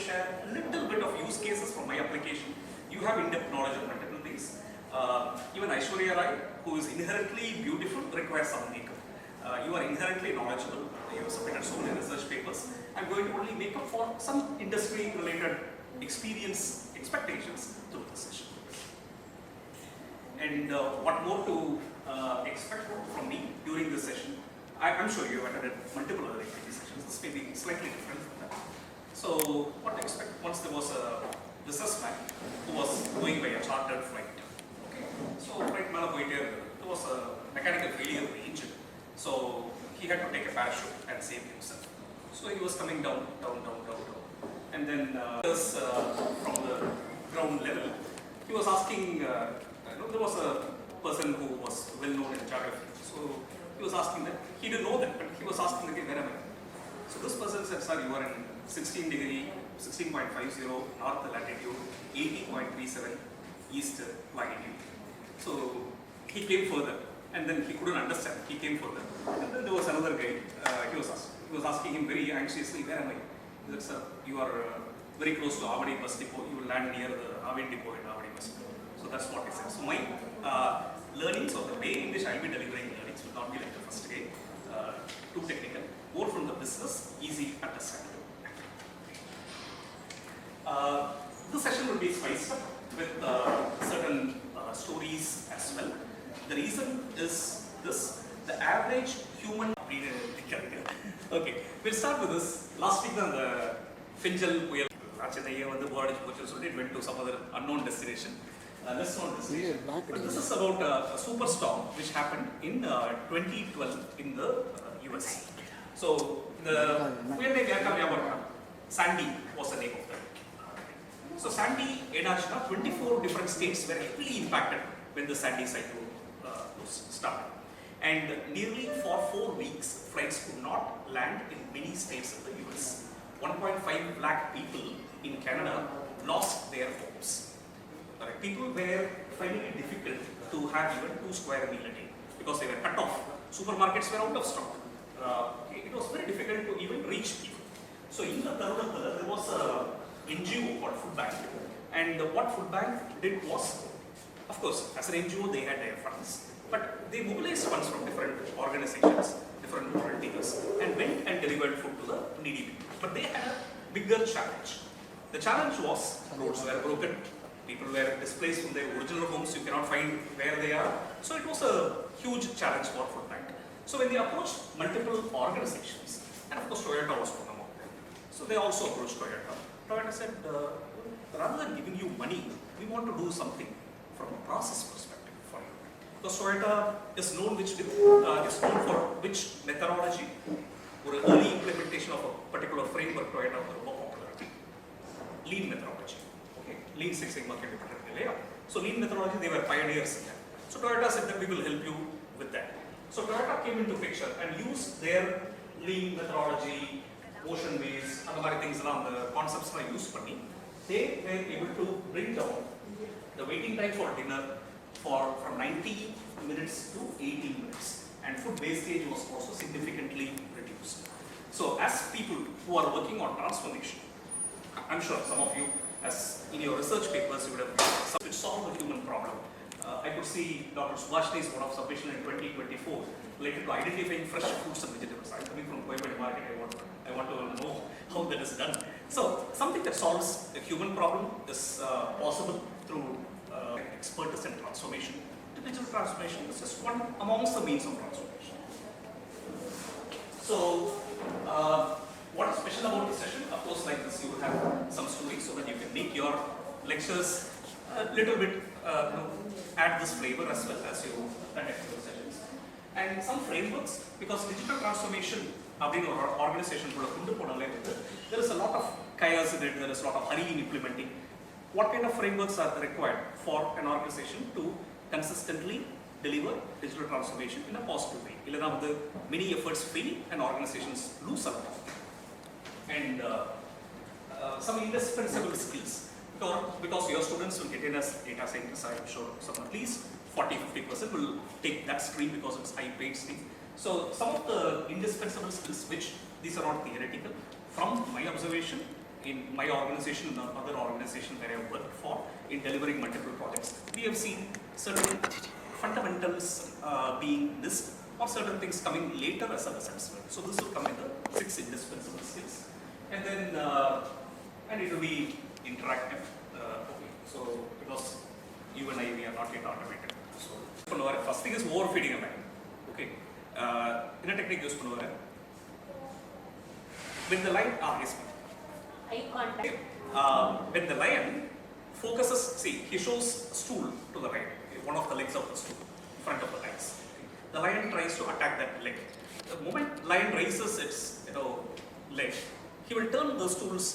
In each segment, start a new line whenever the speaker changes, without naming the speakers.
share a little bit of use cases from my application. You have in-depth knowledge of multiple things. Even Aishwarya Rai, who is inherently beautiful, requires some makeup. You are inherently knowledgeable. You have submitted so many research papers. I'm going to only make up for some industry-related experience expectations through this session. And what more to expect from me during this session? I'm sure you have attended multiple other activity sessions. This may be slightly different from that. So what to expect? Once there was a businessman who was going by a chartered flight. Okay. So flight there was a mechanical failure of the engine. So he had to take a parachute and save himself. So he was coming down. And then from the ground level, he was asking, there was a person who was well known in geography. So he was asking that, he didn't know that, but he was asking again, where am I? So this person said, sir, you are in 16.50 north latitude, 80.37 east longitude. So he came further, and then he couldn't understand. He came further, and then there was another guy. He was asking him very anxiously, where am I? He said, sir, you are very close to Avadi bus depot. You will land near the Avadi depot in Avadi bus depot. So that's what he said. So my learnings, or the way in which I will be delivering learnings, will not be like the first day, too technical, more from the business, easy understandable. This session will be spiced up with certain stories as well. The reason is this: the average human. Okay, we'll start with this. Last week, the Finjal Puyal, it went to some other unknown destination. Less known destination. But this is about a superstorm which happened in 2012 in the US. So the Sandy was the name of that. So Sandy, 24 different states were heavily impacted when the Sandy cyclone was started. And nearly for 4 weeks, flights could not land in many states of the US. 1.5 lakh people in Canada lost their homes. People were finding it difficult to have even 2 square meal a day because they were cut off. Supermarkets were out of stock. It was very difficult to even reach people. So in the Tarunakala, there was a NGO called Food Bank. And what Food Bank did was, of course, as an NGO, they had their funds. But they mobilized funds from different organizations, different volunteers, and went and delivered food to the needy people. But they had a bigger challenge. The challenge was roads were broken, people were displaced from their original homes, you cannot find where they are. So it was a huge challenge for Food Bank. So when they approached multiple organizations, and of course Toyota was one among them, so they also approached Toyota. Toyota said, rather than giving you money, we want to do something from a process perspective. Because Toyota is known for which methodology or early implementation of a particular framework. Toyota was more popular. Lean methodology. Okay, Lean Six Sigma can be put in the So Lean methodology, they were pioneers in that. So Toyota said that we will help you with that. So Toyota came into picture and used their Lean methodology, ocean ways, other things around the concepts I used for me. They were able to bring down the waiting time for dinner from 90 minutes to 80 minutes, and food wastage was also significantly reduced. So as people who are working on transformation, I'm sure some of you, as in your research papers, you would have solved the human problem. I could see Dr. Subhashini's one of submission in 2024 related to identifying fresh fruits and vegetables. I'm coming from Coimbatore market, I want to know how that is done. So something that solves a human problem is possible through expertise in transformation. Digital transformation is just one amongst the means of transformation. So, what is special about this session? Of course, like this, you will have some stories so that you can make your lectures a little bit, add this flavor as well as you conduct your sessions. And some frameworks, because digital transformation, organization, there is a lot of chaos in it, there is a lot of hurry in implementing. What kind of frameworks are required for an organization to consistently deliver digital transformation in a positive way? Many efforts fail and organizations lose a lot. And some indispensable skills, because your students will get in as data scientists, I'm sure some at least 40-50% will take that stream because it's high paid stream. So some of the indispensable skills, which these are not theoretical, from my observation, in my organization and other organization where I have worked for in delivering multiple projects, we have seen certain fundamentals being missed or certain things coming later as a assessment. So this will come in the 6 indispensable skills. And then, and it will be interactive. Okay. So because you and I, we are not yet automated. So first thing is overfeeding a man. Okay. In a technique use பண்ணுவாரு. When the lion, yes ma'am.
Eye contact.
When the lion focuses, see, he shows stool to the right, one of the legs of the stool, in front of the legs. The lion tries to attack that leg. The moment lion raises its, leg, he will turn the stools,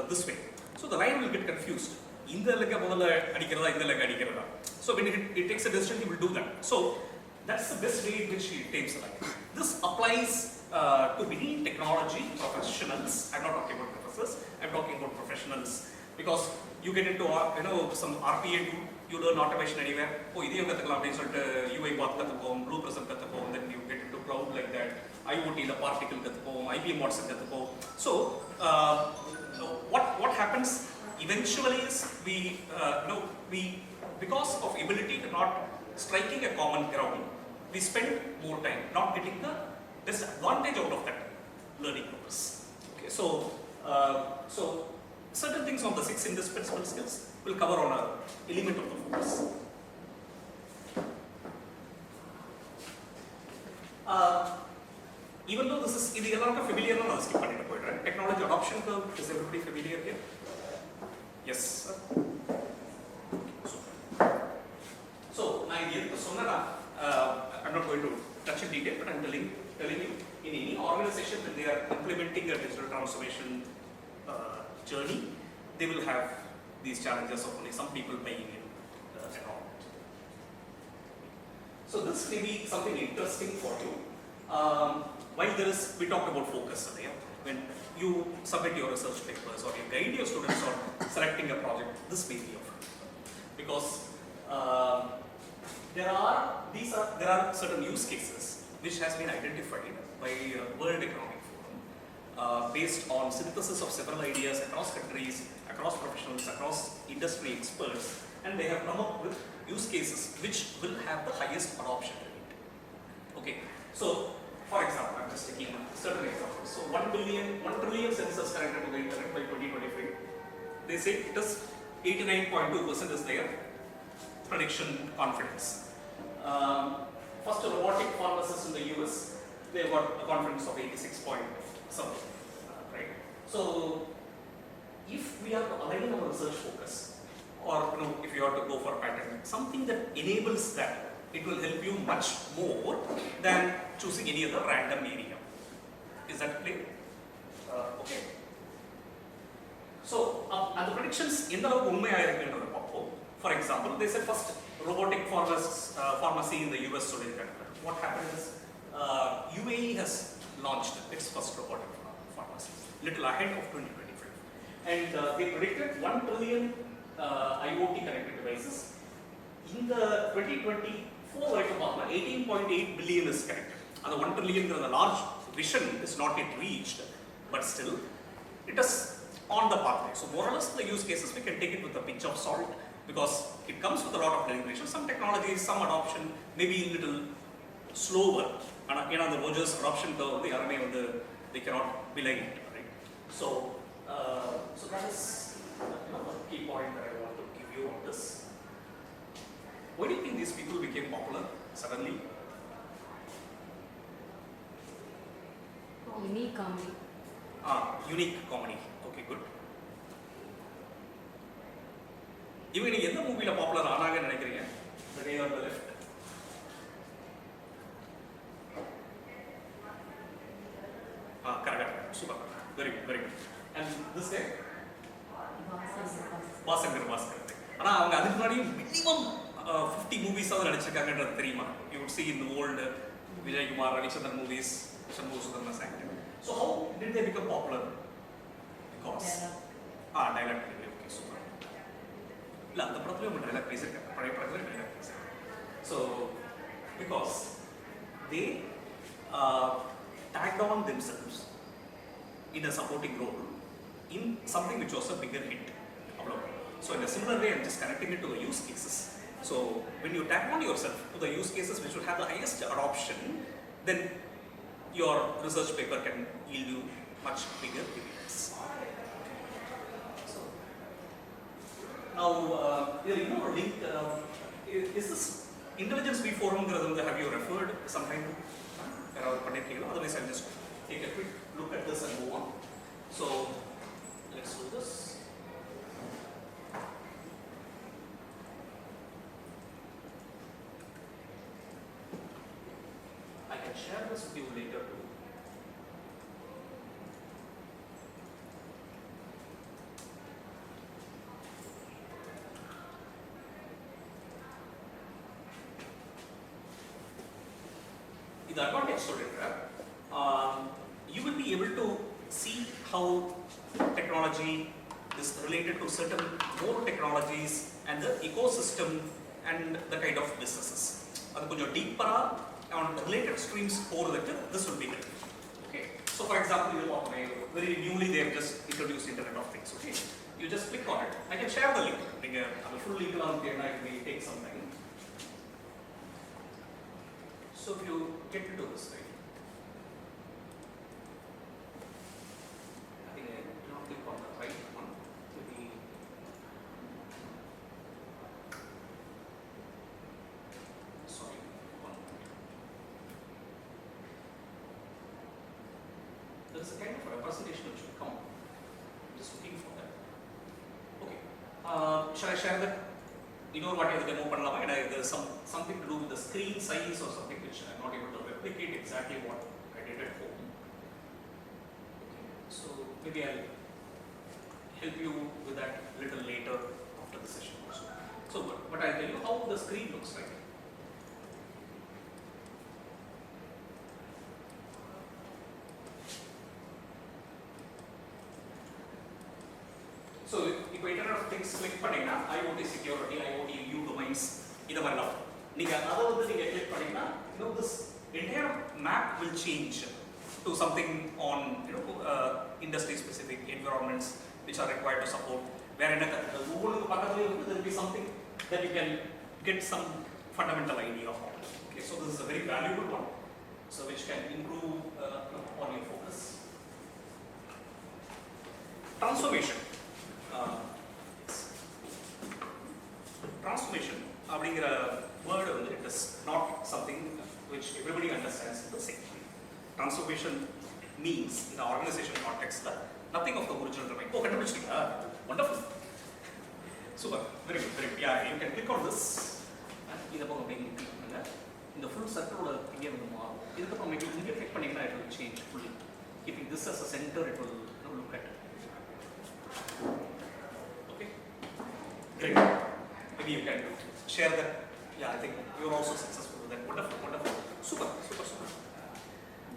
this way. So the lion will get confused. In the leg, so when it takes a decision, he will do that. So that's the best way in which he takes the lion. This applies to many technology professionals. I'm not talking about professors. I'm talking about professionals because you get into some RPA tool. You learn automation anywhere. Oh, idiyum kathukkalam appdi solittu UI path kathukkom, Blue Prism kathukkom, then you get into cloud like that. IoT la particle kathukkom, IBM Watson kathukkom. So what happens eventually is we because of ability to not striking a common ground, we spend more time not getting the best advantage out of that learning process. Okay, so certain things on the 6 indispensable skills will cover on an element of the focus. Even though this is familiar, technology adoption curve, is everybody familiar here? Yes, sir. So, I'm not going to touch in detail, but I'm telling you, in any organization when they are implementing a digital transformation journey, they will have these challenges of only some people paying in and all. So this may be something interesting for you. While we talked about focus earlier, when you submit your research papers or you guide your students on selecting a project, this may be of help. Because there are certain use cases which has been identified by World Economic Forum based on synthesis of several ideas across countries, across professionals, across industry experts, and they have come up with use cases which will have the highest adoption rate. Okay, so for example, I'm just taking certain examples. So 1 trillion sensors connected to the internet by 2023. They say it is 89.2% is their prediction confidence. First robotic pharmacists in the US, they got a confidence of 86 point something, right? So if we are to align our research focus, or if you are to go for a patent, something that enables that, it will help you much more than choosing any other random area. Is that clear? Okay. So, and the predictions in the for example, they said first robotic pharmacy in the US. What happened is UAE has launched its first robotic pharmacy, little ahead of 2025, and they predicted 1 trillion IoT connected devices. In the 2024, 18.8 billion is connected. And the 1 trillion, the large vision is not yet reached, but still, it is on the pathway. So more or less the use cases, we can take it with a pinch of salt because it comes with a lot of deliberation. Some technologies, some adoption may be a little slower. And the Rogers adoption curve, they cannot belie it, right? So that is a key point that I want to give you on this. Why do you think these people became popular suddenly?
Unique comedy.
Unique comedy. Okay, good. இவங்க எந்த மூவில popular ஆனாங்கன்னு நினைக்கிறீங்க? The Day on the Left. Correct. Super. Very good. Very good. And this guy? Bhaskar. ஆனா அவங்க அதுக்கு முன்னாடி minimum 50 movies ஆவது நடிச்சிருக்காங்கன்றது தெரியுமா? You would see in the old Vijay Kumar, Ravichandran movies, Shanmugha Sudarma acted. So how did they become popular? Because dialogue. Okay, super. La, the problem with dialogue is so because they tagged on themselves in a supporting role in something which was a bigger hit. So in a similar way, I'm just connecting it to the use cases. So when you tag on yourself to the use cases which will have the highest adoption, then your research paper can yield you much bigger dividends. So now, link, is this intelligence V forum, have you referred sometime to? Otherwise, I'll just take a quick look at this and move on. So let's do this. I can share this with you later too. The advantage student, you will be able to see how technology is related to certain more technologies and the ecosystem and the kind of businesses. That's deeper on related streams over that, this will be good. Okay. So for example, very newly they have just introduced Internet of Things. Okay. You just click on it. I can share the link. The full link it may take some time. So if you get into this, right? I think I cannot click on the right one. Maybe sorry, one moment. There is a kind of representation which will come. I'm just looking for that. Okay. Shall I share that? You know what is the demo panna? There's something to do with the screen size or something which I'm not able to replicate exactly what I did at home. Okay. So maybe I'll help you with that little later after the session also. So but I'll tell you how the screen looks like. So if Internet of Things click panina, IoT security, IoT new domains, this entire map will change to something on industry specific environments which are required to support. Where there will be something that you can get some fundamental idea of. Okay, so this is a very valuable one, so which can improve on your focus. Transformation. Transformation, word, it is not something which everybody understands the same way. Transformation means, in the organization context, nothing of the original domain. Oh, wonderful. Super, very good, very good. Yeah, you can click on this. In the full circle, maybe you click on it, it will change fully. Keeping this as a center, it will look at it. Okay, great. Maybe you can share that. Yeah, I think you're also successful with that. Wonderful, wonderful. Super, super, super.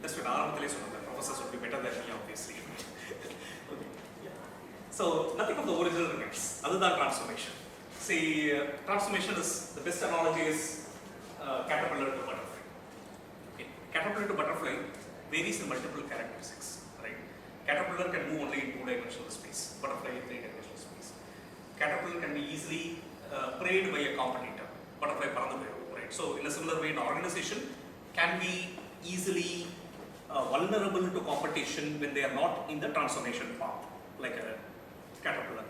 That's what the professors would be better than me, obviously. Okay. Yeah. So, nothing of the original remains other than transformation. See, transformation is, the best analogy is caterpillar to butterfly. Okay. Caterpillar to butterfly varies in multiple characteristics. Right? Caterpillar can move only in two-dimensional space, butterfly in three-dimensional space. Caterpillar can be easily preyed by a competitor, butterfly right? So in a similar way, an organization can be easily vulnerable to competition when they are not in the transformation path, like a caterpillar.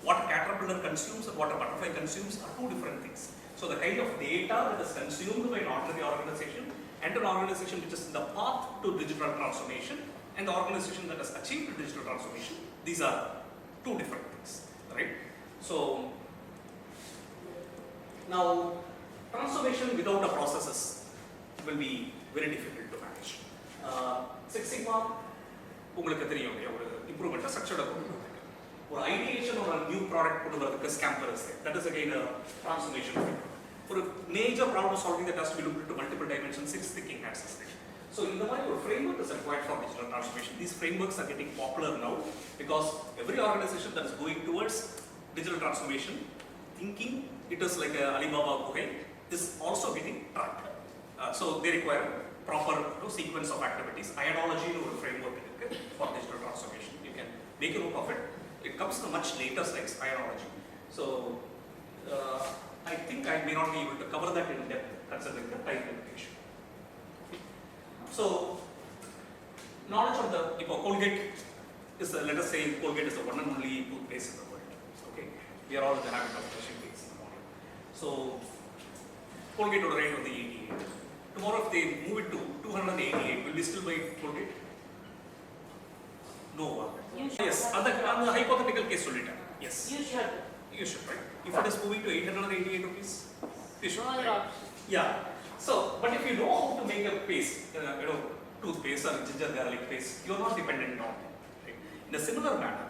What a caterpillar consumes and what a butterfly consumes are two different things. So the kind of data that is consumed by an ordinary organization and an organization which is in the path to digital transformation and the organization that has achieved digital transformation, these are two different things, right? So now transformation without a processes will be very difficult to manage. Six Sigma, improvement structured or ideation or a new product put scamper is there. That is again a transformation framework. For a major problem solving that has to be looked into multiple dimensions, six thinking hats is there. So in the way your framework is required for digital transformation. These frameworks are getting popular now because every organization that is going towards digital transformation, thinking it is like a Alibaba Guhai, is also getting tracked. So they require proper sequence of activities. Ideology or framework for digital transformation. You can make a note of it. It comes in a much later slides, ionology. So I think I may not be able to cover that in depth considering the time limitation. So knowledge of the, if a Colgate is, let us say Colgate is the one and only toothpaste in the world. Okay, we are all in the habit of brushing teeth in the morning. So Colgate would rate on the 88. Tomorrow if they move it to 288, will we still buy Colgate? No one. Yes, on the hypothetical case solitaire. Yes.
You should.
You should, right? If it is moving to 888 rupees, you should.
No other
Right?
option.
Yeah. So, but if you know how to make a paste, toothpaste or ginger garlic paste, you are not dependent on it. Right? In a similar manner,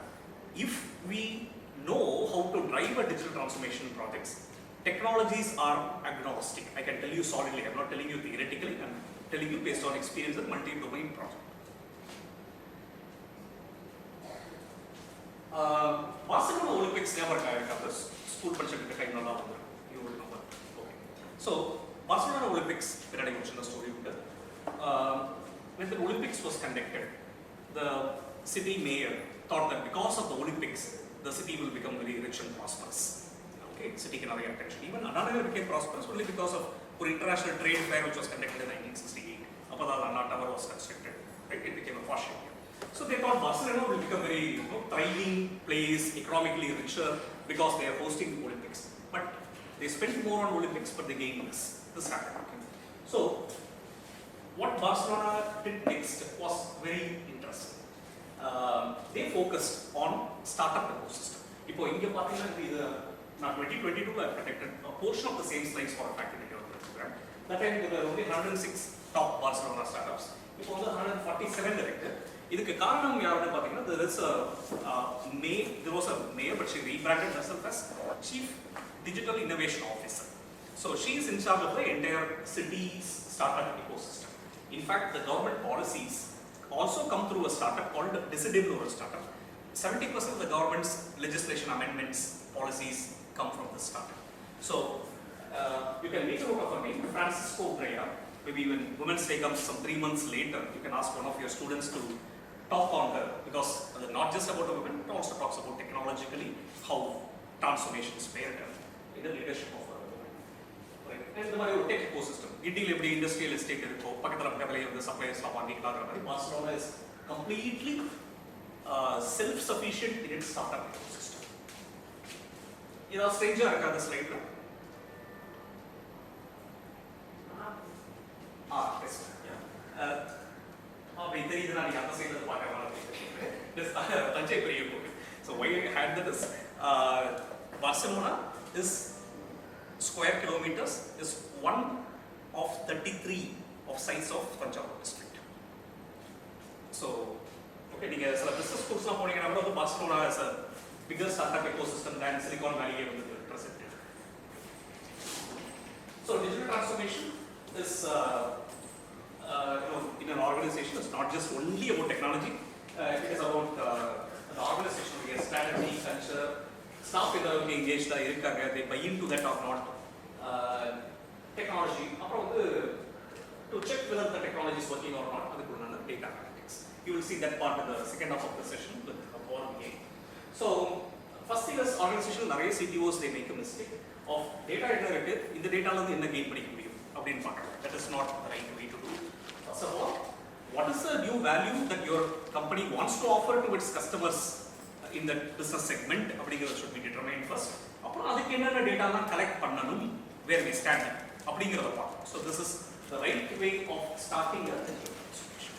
if we know how to drive a digital transformation projects, technologies are agnostic. I can tell you solidly. I'm not telling you theoretically. I'm telling you based on experience with multi-domain project. Barcelona Olympics never the school budget time you will know. Okay. So Barcelona Olympics, the story when the Olympics was conducted, the city mayor thought that because of the Olympics, the city will become very rich and prosperous. Okay, city can get attention. Even Anna became prosperous only because of an international trade fair which was conducted in 1968. Apadal Anna Tower was constructed. Right? It became a posh area. So they thought Barcelona will become very thriving place, economically richer because they are hosting the Olympics. But they spent more on Olympics, but they gained less. This happened. Okay? So what Barcelona did next was very interesting. They focused on startup ecosystem. Now, in 2022, I protected a portion of the same slides for a faculty development program. That time there were only 106 top Barcelona startups. Now, 147 directed. There was a mayor, but she rebranded herself as Chief Digital Innovation Officer. So she is in charge of the entire city's startup ecosystem. In fact, the government policies also come through a startup called Decidim startup. 70% of the government's legislation amendments, policies come from this startup. So you can make a note of her name, Francisco Brea. Maybe when Women's Day comes some 3 months later, you can ask one of your students to talk on her, because not just about the women, it also talks about technologically how transformations made her in the leadership of a woman. Right? And the tech ecosystem. Industrial estate, the suppliers, Barcelona is completely self-sufficient in its startup ecosystem. You know, stranger the slide. Yes. Yeah. So why I had that is Barcelona is square kilometers is 1 of 33 of size of Tanjavur district. So okay, business schools Barcelona has a bigger startup ecosystem than Silicon Valley presented. So digital transformation is in an organization, it's not just only about technology. It is about the organization, strategy, culture, staff engaged, they buy into that or not. Technology, to check whether the technology is working or not, data analytics. You will see that part in the second half of the session with a board game. So, first thing is organization, CTOs, they make a mistake of data generated in the data in the game. That is not the right way to do. First of all, what is the new value that your company wants to offer to its customers in that business segment? Should be determined first. Then data collect where we stand. So this is the right way of starting a digital transformation.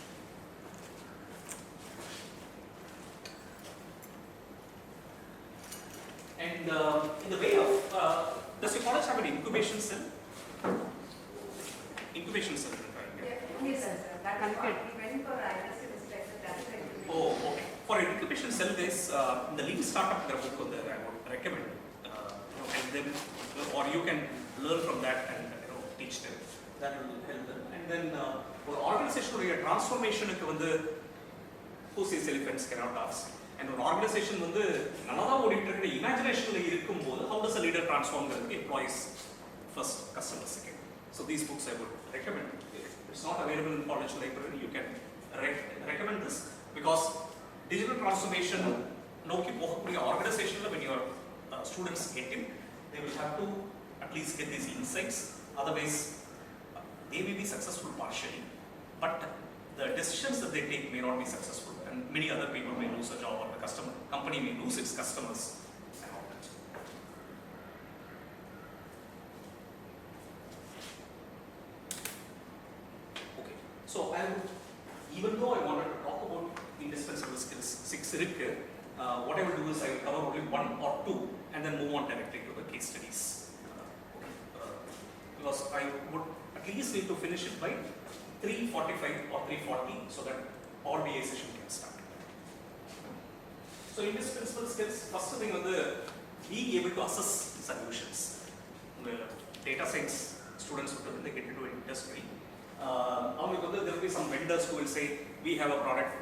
And in the way of, does your college have an incubation cell? Incubation cell.
Yes, sir. That is what we went for ISC inspection. That is the incubation.
Oh, okay. For an incubation cell, guys, in the lean startup book, I would recommend help them, or you can learn from that and teach them. That will help them. And then for organizational transformation, who says elephants cannot ask. And an organization, imagination, how does a leader transform the employees first, customer second. So these books I would recommend. If it's not available in college library, you can recommend this, because digital transformation நோக்கி போகக்கூடிய ஆர்கனைசேஷன்ல when your students get in, they will have to at least get these insights. Otherwise, they may be successful partially, but the decisions that they take may not be successful, and many other people may lose a job, or the company may lose its customers. And all that. Okay, so even though I wanted to talk about indispensable skills, 6 இருக்கு. What I will do is I will cover only 1 or 2 and then move on directly to the case studies. Because I would at least need to finish it by 3:45 or 3:40 so that all BA session can start. So indispensable skills, first thing is being able to assess solutions. The data science students when they get into industry, there will be some vendors who will say, we have a product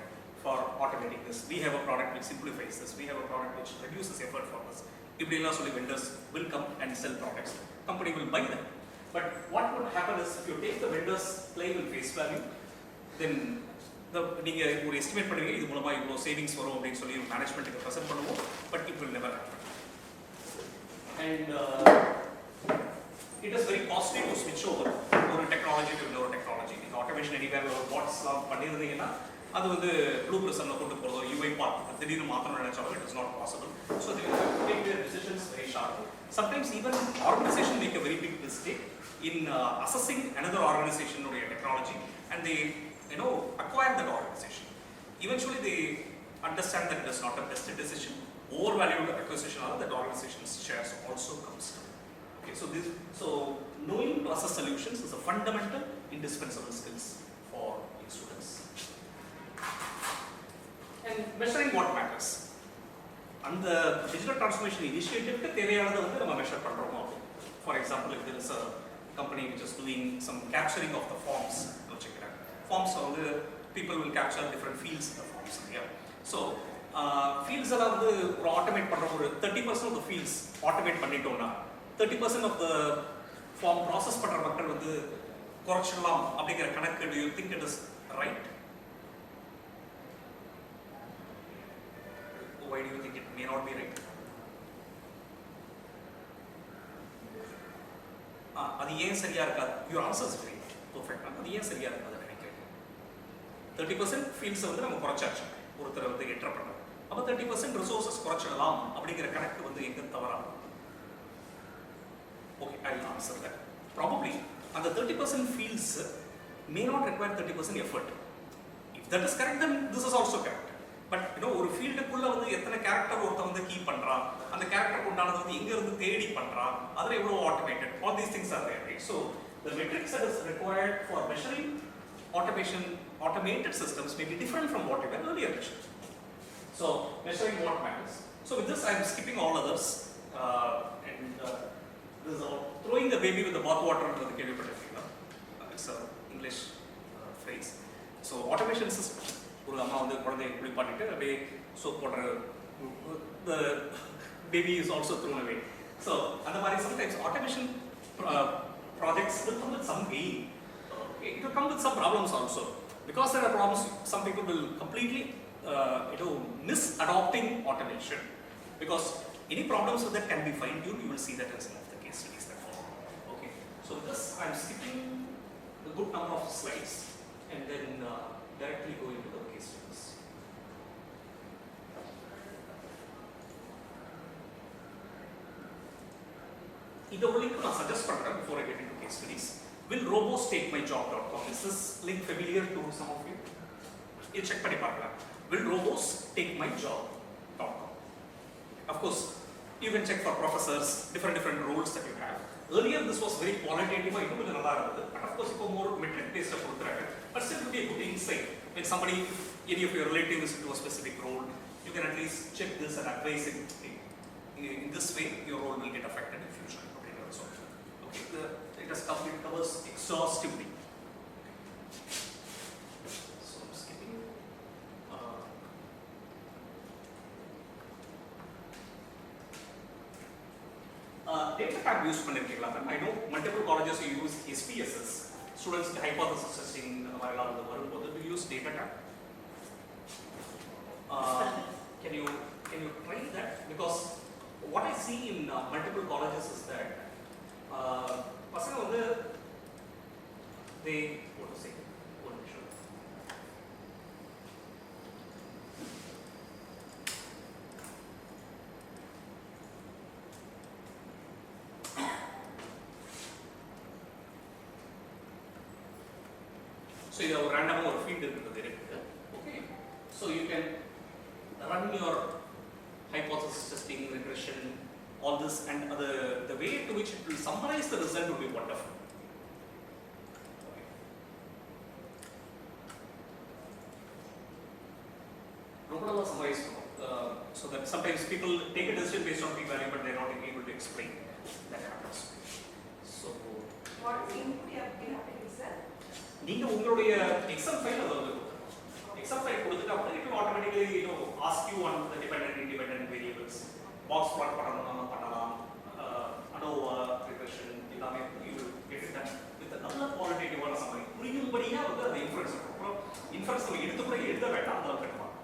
for automating this, we have a product which simplifies this, we have a product which reduces effort for this. If vendors will come and sell products, company will buy them. But what would happen is, if you take the vendors claim in face value, then நீங்க ஒரு estimate பண்ணுவீங்க, இது மூலமா இவ்வளவு savings வரும் அப்படின்னு சொல்லி மேனேஜ்மெண்ட்டுக்கு present பண்ணுவோம், but it will never happen. And it is very costly to switch over ஒரு டெக்னாலஜி டு இன்னொரு டெக்னாலஜி. நீங்க ஆட்டோமேஷன் எனிவேர் ஒரு பாட்ஸ்லாம் பண்ணியிருந்தீங்கன்னா அது ப்ளூ பிரிசம்ல கொண்டு போறதோ யூஐ பார்ட் திடீர்னு மாற்றணும்னு நினைச்சாலும் it is not possible. So they will have to take their decisions very sharply. Sometimes even organization make a very big mistake in assessing another organization or technology, and they acquire that organization. Eventually they understand that it is not a best decision. Overvalued acquisition of that organization's shares also comes down. Okay, so knowing to assess solutions is a fundamental indispensable skills for students. And measuring what matters. And the digital transformation initiative தேவையானது நம்ம measure பண்றோமா? For example, if there is a company which is doing some capturing of the forms, forms people will capture different fields in the forms. Yeah. So fields எல்லாம் ஒரு automate பண்ற ஒரு 30% of the fields automate பண்ணிட்டோம்னா 30% of the form process பண்ற மக்கள் குறைச்சிடலாம் அப்படிங்கிற கணக்கு, do you think it is right? Why do you think it may not be right? அது ஏன் சரியா இருக்காது? Your answer is very perfect. அது ஏன் சரியா இருக்காது நினைக்கிறேன்? 30% fields நம்ம குறைச்சாச்சு, ஒருத்தர் என்டர் பண்றாங்க. அப்ப 30% ரிசோர்சஸ் குறைச்சிடலாம் அப்படிங்கிற கணக்கு எங்க தவறா? Okay, I will answer that. Probably அந்த 30% fields may not require 30% effort. If that is correct, then this is also correct. But ஒரு ஃபீல்டுக்குள்ள எத்தனை கேரக்டர் ஒருத்தன் கீப் பண்றான், அந்த கேரக்டருக்கு உண்டானது எங்க இருந்து தேடி பண்றான், அதுல எவ்வளவு automated, all these things are there, right? So the metrics that is required for measuring automated systems may be different from what you had earlier mentioned. So measuring what matters. So with this I am skipping all others, and this is all throwing the baby with the bathwater into the கேள்விப்பட்டிருக்கீங்களா? It's an English phrase. So automation system, ஒரு அம்மா குழந்தையை குளிப்பாட்டிட்டு அப்படியே soap போடுற, the baby is also thrown away. So அந்த மாதிரி sometimes automation projects will come with some gain. It will come with some problems also. Because there are problems, some people will completely miss adopting automation. Because any problems with that can be fine-tuned. You will see that in some of the case studies that follow. Okay. So this I am skipping a good number of slides and then directly go into the case studies. The link I suggest before I get into case studies. Will robots take my job.com? Is this link familiar to some of you? You check pani paakala. Will robots take my job.com? Of course, you can check for professors, different roles that you have. Earlier this was very qualitative, but of course it's more metric based approach. But still it would be a good insight. When somebody, any of your relatives is into a specific role, you can at least check this and advise it. In this way, your role will get affected in future. Okay, it covers exhaustively. So I'm skipping. Data type use பண்ணிருக்கீங்களா? I know multiple colleges use SPSS. Students hypothesis testing வரும்போது we use data type. Can you try that? Because what I see in multiple colleges is that பசங்க வந்து they what to say one நிமிஷம். So இது ஒரு ரேண்டமா ஒரு field இருக்குது இருக்கு. Okay. So you can run your hypothesis testing, regression, all this, and the way to which it will summarize the result will be wonderful. Okay. ரொம்ப நல்லா summarize பண்ணும். So that sometimes people take a decision based on p-value, but they're not able to explain. That happens. So
What input you have to use that?
நீங்க உங்களுடைய XL file அதுல வந்து XL file கொடுத்துட்டு அப்புறம் it will automatically ask you on the dependent independent variables. Box plot பண்ணலாம் ANOVA regression எல்லாமே you will get it done with a நல்ல குவாலிட்டேட்டிவான summary புரியும்படியா வந்து அந்த இன்ஃபரன்ஸ் அப்புறம் இன்ஃபரன்ஸ் நம்ம எடுத்து கூட எழுத வேண்டாம் அதை கட்டலாம்.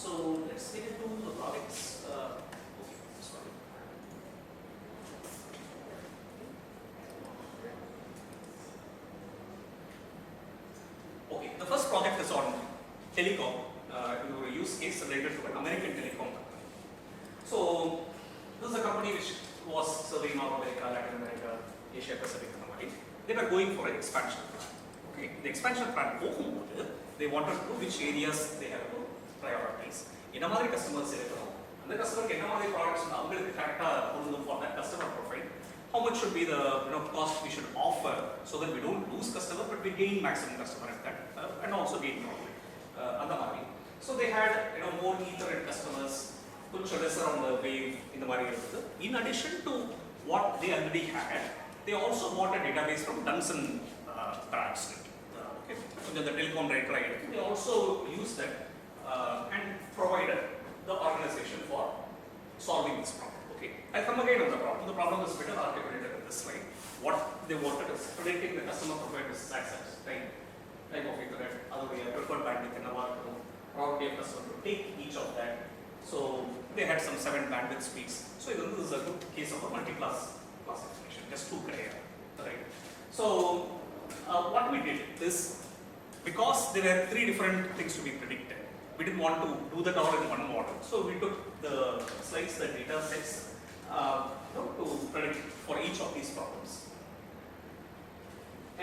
So let's get into the projects. Okay, sorry. Okay, the first project is on telecom. A use case related to an American telecom company. So this is a company which was serving North America, Latin America, Asia Pacific. They were going for an expansion plan. Okay, the expansion plan போகும்போது they wanted to know which areas they have to prioritize. என்ன மாதிரி customers இருக்கணும், அந்த கஸ்டமருக்கு என்ன மாதிரி products அவங்களுக்கு கரெக்டா பொருந்தும் for that customer profile. How much should be the cost we should offer so that we don't lose customer but we gain maximum customer at that and also gain profit. அந்த மாதிரி. So they had more Ethernet customers, கொஞ்சம் lesser on the wave இந்த மாதிரி இருந்தது. In addition to what they already had, they also bought a database from Dunson Bradstreet. Okay, so the telecom rate right. They also used that and provided the organization for solving this problem. Okay, I'll come again on the problem. The problem is better articulated in this slide. What they wanted is predicting the customer profile is access time of Ethernet, other way, preferred bandwidth in our probability of customer to take each of that. So they had some 7 bandwidth speeds. So this is a good case of a multi-class classification, just 2 criteria, right? So what we did is, because there were 3 different things to be predicted, we didn't want to do that all in one model. So we took the slides, the data sets to predict for each of these problems.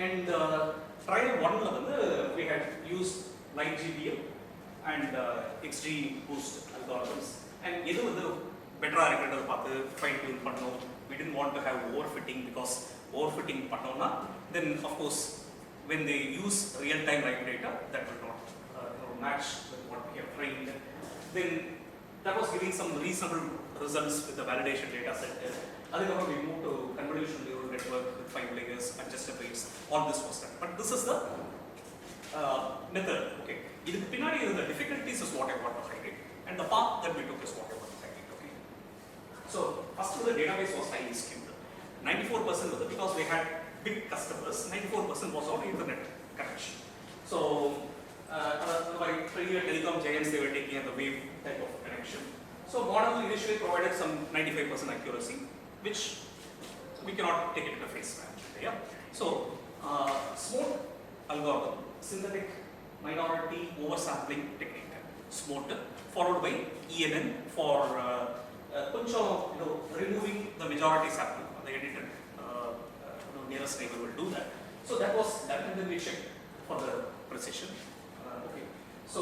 And trial 1 we had used light GBM and XGBoost algorithms. And edu vandu better ah irukradha paathu fine tune pannom. We didn't want to have overfitting, because overfitting pannona then of course when they use real time live data that will not match with what we have trained. Then that was giving some reasonable results with the validation data set. Adukapra we moved to convolutional neural network with 5 layers, adjusted weights. All this was done. But this is the method. Okay, idukku pinadi irundha difficulties is what I want to highlight, and the path that we took is what I want to highlight. Okay, so first the database was highly skewed. 94% was it because we had big customers. 94% was on internet connection. So like telecom giants, they were taking the wave type of connection. So model initially provided some 95% accuracy, which we cannot take it to face value. Yeah. So SMOT algorithm, synthetic minority oversampling technique, SMOT, followed by ENN for removing the majority sample. The edited nearest neighbor will do that. So that was done, and then we checked for the precision. Okay. So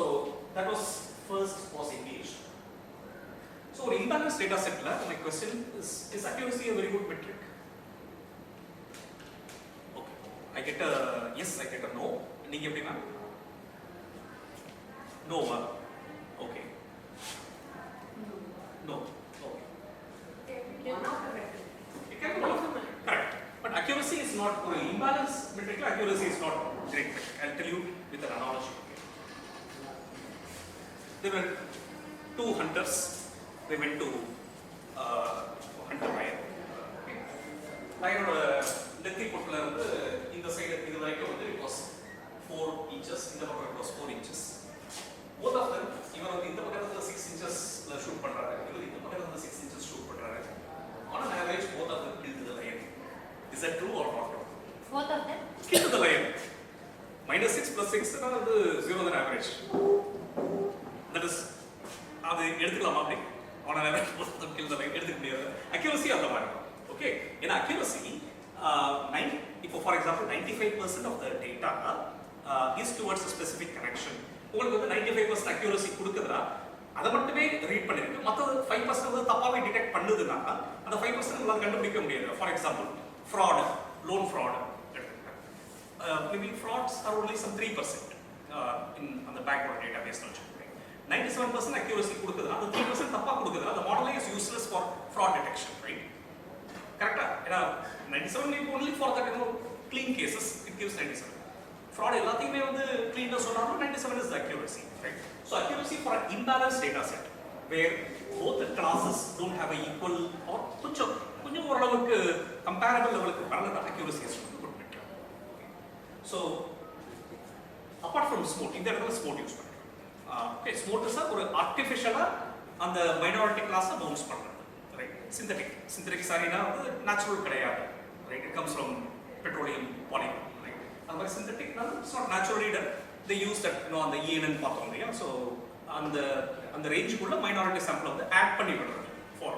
that was first was engaged. So in imbalanced data set, my question is accuracy a very good metric? Okay, I get a yes, I get a no. Ninga eppadi ma'am? No, ma'am. Okay. No. Okay.
One of the metric.
It can be one of them. Correct. But accuracy is not for imbalance metric. Accuracy is not great metric. I'll tell you with an analogy. There were 2 hunters. They went to hunt a lion. Lion neththi potla in the side it was 4 inches, in the பக்கம் it was 4 inches. Both of them, இவர் வந்து இந்த பக்கம் இருந்து 6 inches shoot பண்றாரு, இவர் இந்த பக்கம் இருந்து 6 inches shoot பண்றாரு. On an average, both of them killed the lion. Is that true or not true?
Both of them?
Killed the lion. -6 + 6 அது 0 than average. That is, அது எடுத்துக்கலாமா அப்படி? On an average, both of them killed the lion. எடுத்துக்க முடியாது. Accuracy அந்த மாதிரி. Okay, in accuracy, இப்போ for example 95% of the data is towards a specific connection. உங்களுக்கு வந்து 95% accuracy கொடுக்குதுன்னா அதை மட்டுமே ரீட் பண்ணிருக்கு, மற்றது 5% வந்து தப்பாவே டிடெக்ட் பண்ணுதுன்னா அந்த 5% உங்களால் கண்டுபிடிக்க முடியாது. For example fraud, loan fraud, maybe frauds are only some 3% in அந்த பேக்ரவுண்ட் டேட்டா பேஸ்ல வச்சுக்கோங்க. 97% accuracy கொடுக்குதுன்னா அந்த 3% தப்பா கொடுக்குதுன்னா அந்த model is useless for fraud detection, right? கரெக்டா? ஏன்னா 97 only for that clean cases it gives 97. Fraud எல்லாத்தையுமே வந்து clean சொன்னாலும் 97 is the accuracy, right? So accuracy for an imbalanced data set where both the classes don't have a equal or கொஞ்சம் ஓரளவுக்கு comparable லெவலுக்கு வரல accuracy is good metric. So apart from smooth, இந்த இடத்துல smooth use பண்ணிக்கலாம். Okay, smooth is ஒரு artificial-ஆ அந்த minority class-அ bounce பண்றது. Synthetic sarina natural கிடையாது, right? It comes from petroleum polymer, right? And synthetic it's not naturally done. They use that, on the ENN பார்த்தோம் இல்லையா? So அந்த ரேஞ்சுக்குள்ள minority sample வந்து add பண்ணி விடுறது for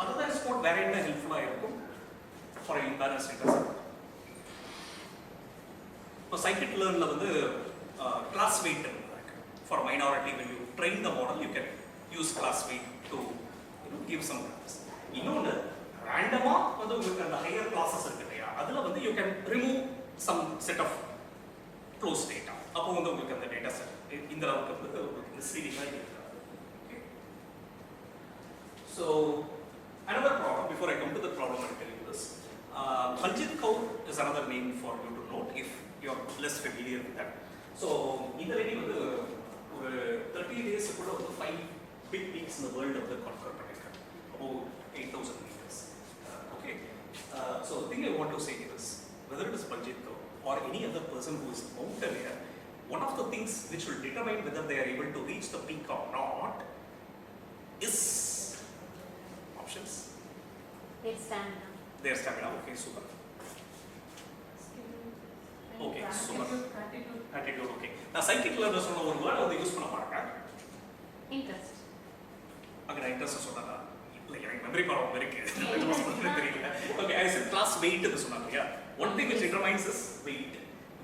other than sport வேற என்ன ஹெல்ப்ஃபுல்லா இருக்கும் for imbalanced data set. இப்போ scikit-learnல வந்து class weight இருக்கு for minority. When you train the model you can use class weight to give some values. இன்னொன்று ரேண்டமா வந்து உங்களுக்கு அந்த ஹையர் கிளாஸஸ் இருக்கு இல்லையா, அதுல வந்து you can remove some set of close data. அப்போ வந்து உங்களுக்கு அந்த டேட்டா செட் இந்த அளவுக்கு வந்து உங்களுக்கு மிஸ்லீடிங்கா இருக்கு. Okay, so another problem, before I come to the problem I'll tell you this. Baljit curve is another name for you to note if you are less familiar with that. So இந்த lady வந்து ஒரு 30 days குள்ள வந்து 5 big peaks in the world of the conquer பண்ணிருக்காங்க, about 8,000 meters. Okay, so the thing I want to say is whether it is Baljit curve or any other person who is a mountaineer, one of the things which will determine whether they are able to reach the peak or not is options.
Their stamina.
Their stamina. Okay, super. Okay, super. Attitude. Okay. Now scikit-learn சொன்ன ஒரு word வந்து use பண்ண மாட்டாங்க.
Interest.
அங்க interest சொன்னாங்க இல்ல, எனக்கு memory problem இருக்கு, தெரியல. Okay, I said class weight னு சொன்னாங்க. Yeah, one thing which determines is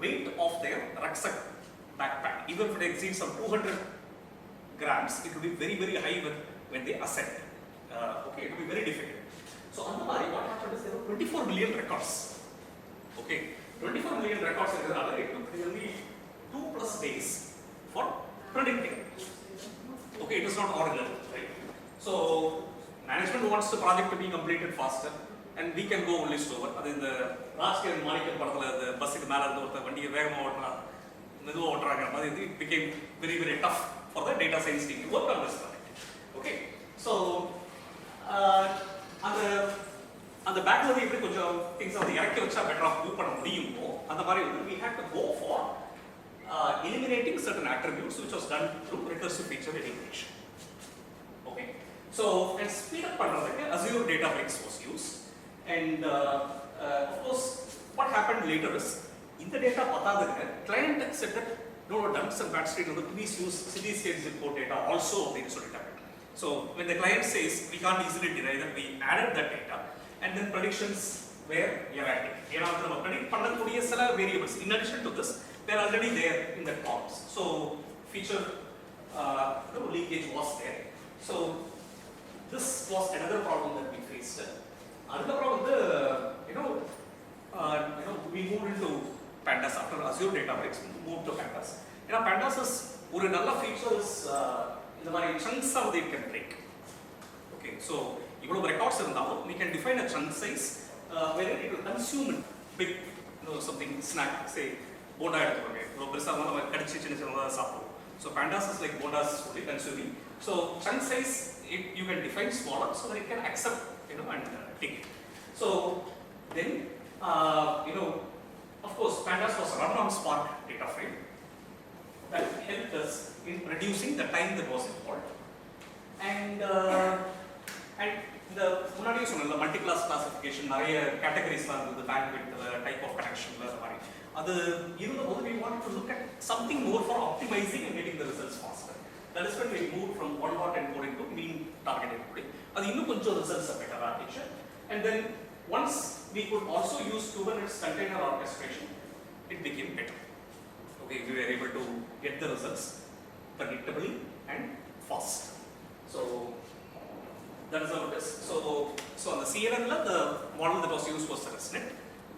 weight of their rucksack backpack. Even if it exceeds some 200 grams, it will be very very high when they ascend. Okay, it will be very difficult. So அந்த மாதிரி what happened is there were 24 million records. Okay, 24 million records இருக்கிறதால it took nearly 2+ days for predicting. Okay, it is not ordinary, right? So management wants the project to be completed faster and we can go only slower. அது இந்த ராஜ்கிரண் மாணிக்கம் படத்துல அந்த பஸ்ஸுக்கு மேல இருந்து ஒருத்தர் வண்டியை வேகமா ஓட்டுறா, மெதுவா ஓட்டுறாங்க மாதிரி it became very very tough for the data science team to work on this project. Okay, so அந்த பேக்ல வந்து எப்படி கொஞ்சம் things வந்து இறக்கி வச்சா பெட்டரா மூவ் பண்ண முடியுமோ அந்த மாதிரி வந்து we had to go for eliminating certain attributes, which was done through recursive feature elimination. Okay, so and speed up பண்றதுக்கு Azure Databricks was used, and of course what happened later is இந்த data பத்தாதுங்க client said that no dumps and bad state வந்து please use city state zip code data also அப்படின்னு சொல்லிட்டாங்க. So when the client says we can't easily deny that we added that data and then predictions were erratic. ஏன்னா நம்ம predict பண்ணக்கூடிய சில variables in addition to this they are already there in the forms. So feature leakage was there. So this was another problem that we faced. Another problem, we moved into Pandas after Azure Databricks, moved to Pandas. Pandas is ஒரு நல்ல feature is இந்த மாதிரி chunks of it can break. Okay, so இவ்வளவு records இருந்தாலும் we can define a chunk size where it will consume big, something snack, say bonda எடுத்துக்கோங்க, இவ்வளோ பெருசாக வந்து நம்ம கடிச்சு சின்ன சின்னதாக சாப்பிடுவோம். So pandas is like bondas only consuming. So chunk size you can define smaller so that it can accept and take it. So then Of course, Pandas was run on Spark data frame that helped us in reducing the time that was involved. And the முன்னாடியே சொன்னல multi class classification நிறைய கேட்டகரிஸ்லாம் இருந்தது, bandwidth, type of கனெக்ஷன்ல அந்த மாதிரி. அது இருந்தபோது we wanted to look at something more for optimizing and getting the results faster. That is when we moved from one dot encoding to mean target encoding. அது இன்னும் கொஞ்சம் results பெட்டரா இருந்துச்சு. And then once we could also use Kubernetes container orchestration, it became better. Okay, we were able to get the results predictably and fast. So that is how it is. So on the CNN, the model that was used was the ResNet,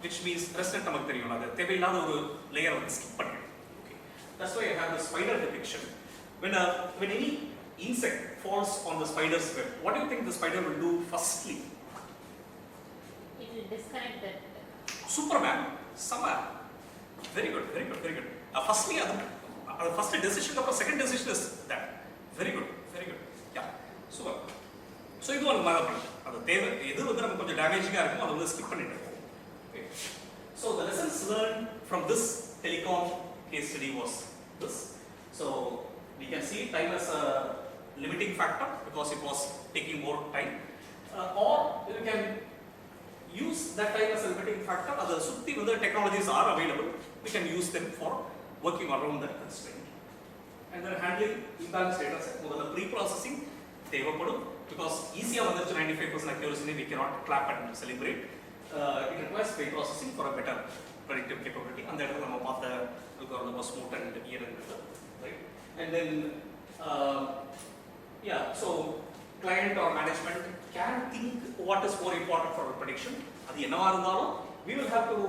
which means ResNet நமக்கு தெரியும், அது தேவையில்லாத ஒரு layer வந்து skip பண்ணிடும். Okay, that's why I have the spider depiction. When any insect falls on the spider's web, what do you think the spider will do firstly?
It will disconnect that.
Superman, summer. Very good, very good, very good. Firstly, first decision, the second decision is that. Very good, very good. Yeah, super. So இது ஒரு மாதிரி பண்ணலாம். அது தேவை எது வந்து நமக்கு கொஞ்சம் டேமேஜிங்காக இருக்கும் அதை வந்து ஸ்கிப் பண்ணிட்டு இருக்கோம். Okay. So the lessons learned from this telecom case study was this. So we can see time as a limiting factor because it was taking more time, or we can use that time as a limiting factor. Other sutti other technologies are available. We can use them for working around that constraint. And then handling imbalanced data set. The pre-processing தேவைப்படும் because easy ஆ வந்துச்சு 95% accuracy we cannot clap and celebrate. It requires pre-processing for a better predictive capability. அந்த இடத்துல நம்ம பார்த்த algorithm was smooth and even right. And then yeah, so client or management can think what is more important for our prediction. அது என்னவா இருந்தாலும் we will have to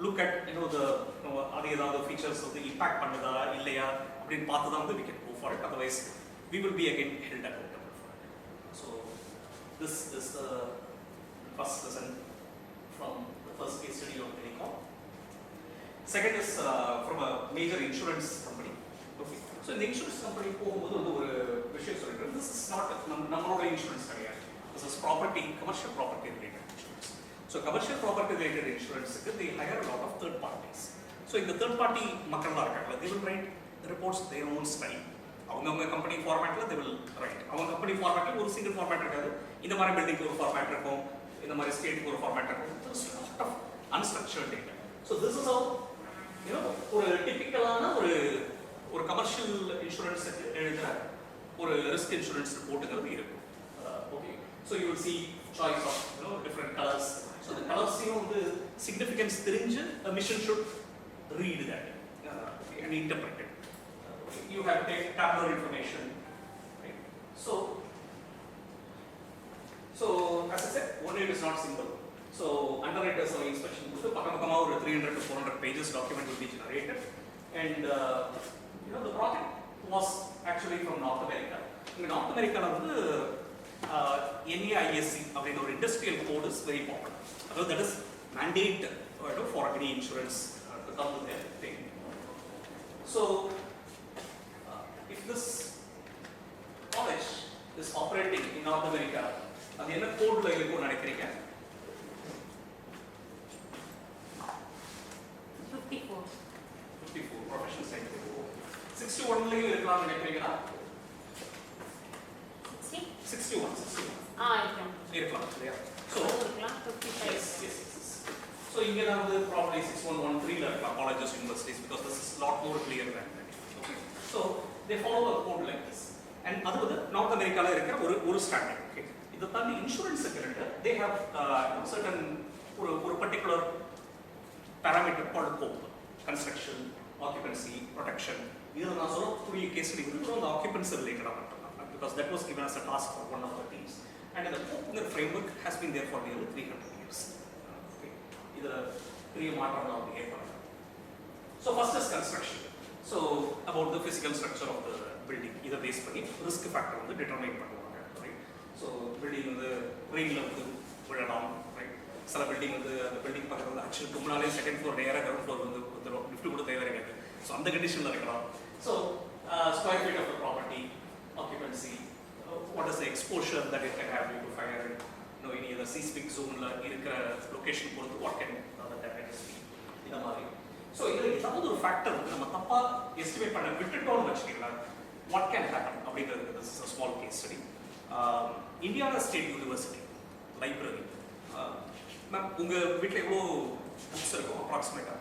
look at the அது ஏதாவது features வந்து impact பண்ணுதா இல்லையா அப்படினு பார்த்து தான் வந்து we can go for it. Otherwise we will be again held accountable for it. So this is the first lesson from the first case study of telecom. Second is from a major insurance company. Okay. So in the insurance company போகும்போது வந்து ஒரு விஷயம் சொல்லிட்டு, this is not நம்மளோட insurance கிடையாது. This is property, commercial property related insurance. So commercial property related insurance, they hire a lot of third parties. So in the third party மக்கள்லாம் இருக்காங்க, they will write the reports their own style. அவங்க company ஃபார்மேட்ல they will write. அவங்க company ஃபார்மேட்ல ஒரு single format இருக்காது. இந்த மாதிரி பில்டிங்க்கு ஒரு ஃபார்மேட் இருக்கும், இந்த மாதிரி ஸ்டேட்டுக்கு ஒரு ஃபார்மேட் இருக்கும். There's a lot of unstructured data. So this is how ஒரு டிபிக்கலான ஒரு கமர்ஷியல் இன்சூரன்ஸ் எழுதுற ஒரு ரிஸ்க் இன்சூரன்ஸ் ரிப்போர்ட்ங்கிறது இருக்கும். Okay, so you will see choice of different colours. So அந்த கலர்ஸையும் வந்து சிக்னிஃபிகன்ஸ் தெரிஞ்சு machine should read that and interpret it. You have to take tabular information, right? So as I said, one rate is not simple. So underwriters or inspection, pakkamakama or 300 to 400 pages document will be generated, and the project was actually from North America. In North America, NAISC, our industrial code is very popular. So that is mandate for any insurance to come to their thing. So if this college is operating in North America, அது என்ன கோட்ல இருக்கும்னு நினைக்கிறீங்க? 54 professional side. 61 லயும் இருக்கலாம்னு நினைக்கிறீங்களா? 61 இருக்கலாம் இல்லையா? So 55. Yes. So இங்க வந்து probably 6113 ல இருக்கலாம் colleges, universities, because this is lot more clear than that. Okay. So they follow a code like this. And அது வந்து நார்த் அமெரிக்கால இருக்கிற ஒரு ஸ்டாண்டர்ட். ஓகே, இத தாண்டி இன்சூரன்ஸ் செக்டர்ல they have certain ஒரு particular parameter called COPE, construction, occupancy, protection. இது நான் சொல்லக்கூடிய கேஸ் ஸ்டடி வந்து அந்த occupancy related-ஆ மட்டும்தான், because that was given as a task for one of the teams. And the COPE framework has been there for nearly 300 years. Okay, இதுல பெரிய மாற்றம் தான் ஏற்படும். So first is construction. So about the physical structure of the building, இதை base பண்ணி risk factor வந்து determine பண்ணுவாங்க, right? So building வந்து ரெயினில் வந்து விழலாம், ரைட்? சில பில்டிங் வந்து அந்த பில்டிங் பக்கத்தில் வந்து ஆக்சுவலி முன்னாலே செகண்ட் ஃப்ளோர் நேராக கிரவுண்ட் ஃப்ளோர் வந்து வந்துடும், லிஃப்ட் கூட தேவை இருக்காது. ஸோ அந்த கண்டிஷனில் இருக்கலாம். So square feet of the property, occupancy, what is the exposure that it can have due to fire, any other seismic zone இருக்கிற லொகேஷன் பொறுத்து what can the temperatures be இந்த மாதிரி. ஸோ இதில் ஏதாவது ஒரு ஃபேக்டர் நம்ம தப்பாக எஸ்டிமேட் பண்ண விட்டுட்டோம்னு வச்சுக்கலாம், what can happen அப்படிங்கிறது. this is a small case study. Indiana state university library. Ma'am உங்கள் வீட்டில் எவ்வளோ புக்ஸ் இருக்கும் அப்ராக்சிமேட்டாக?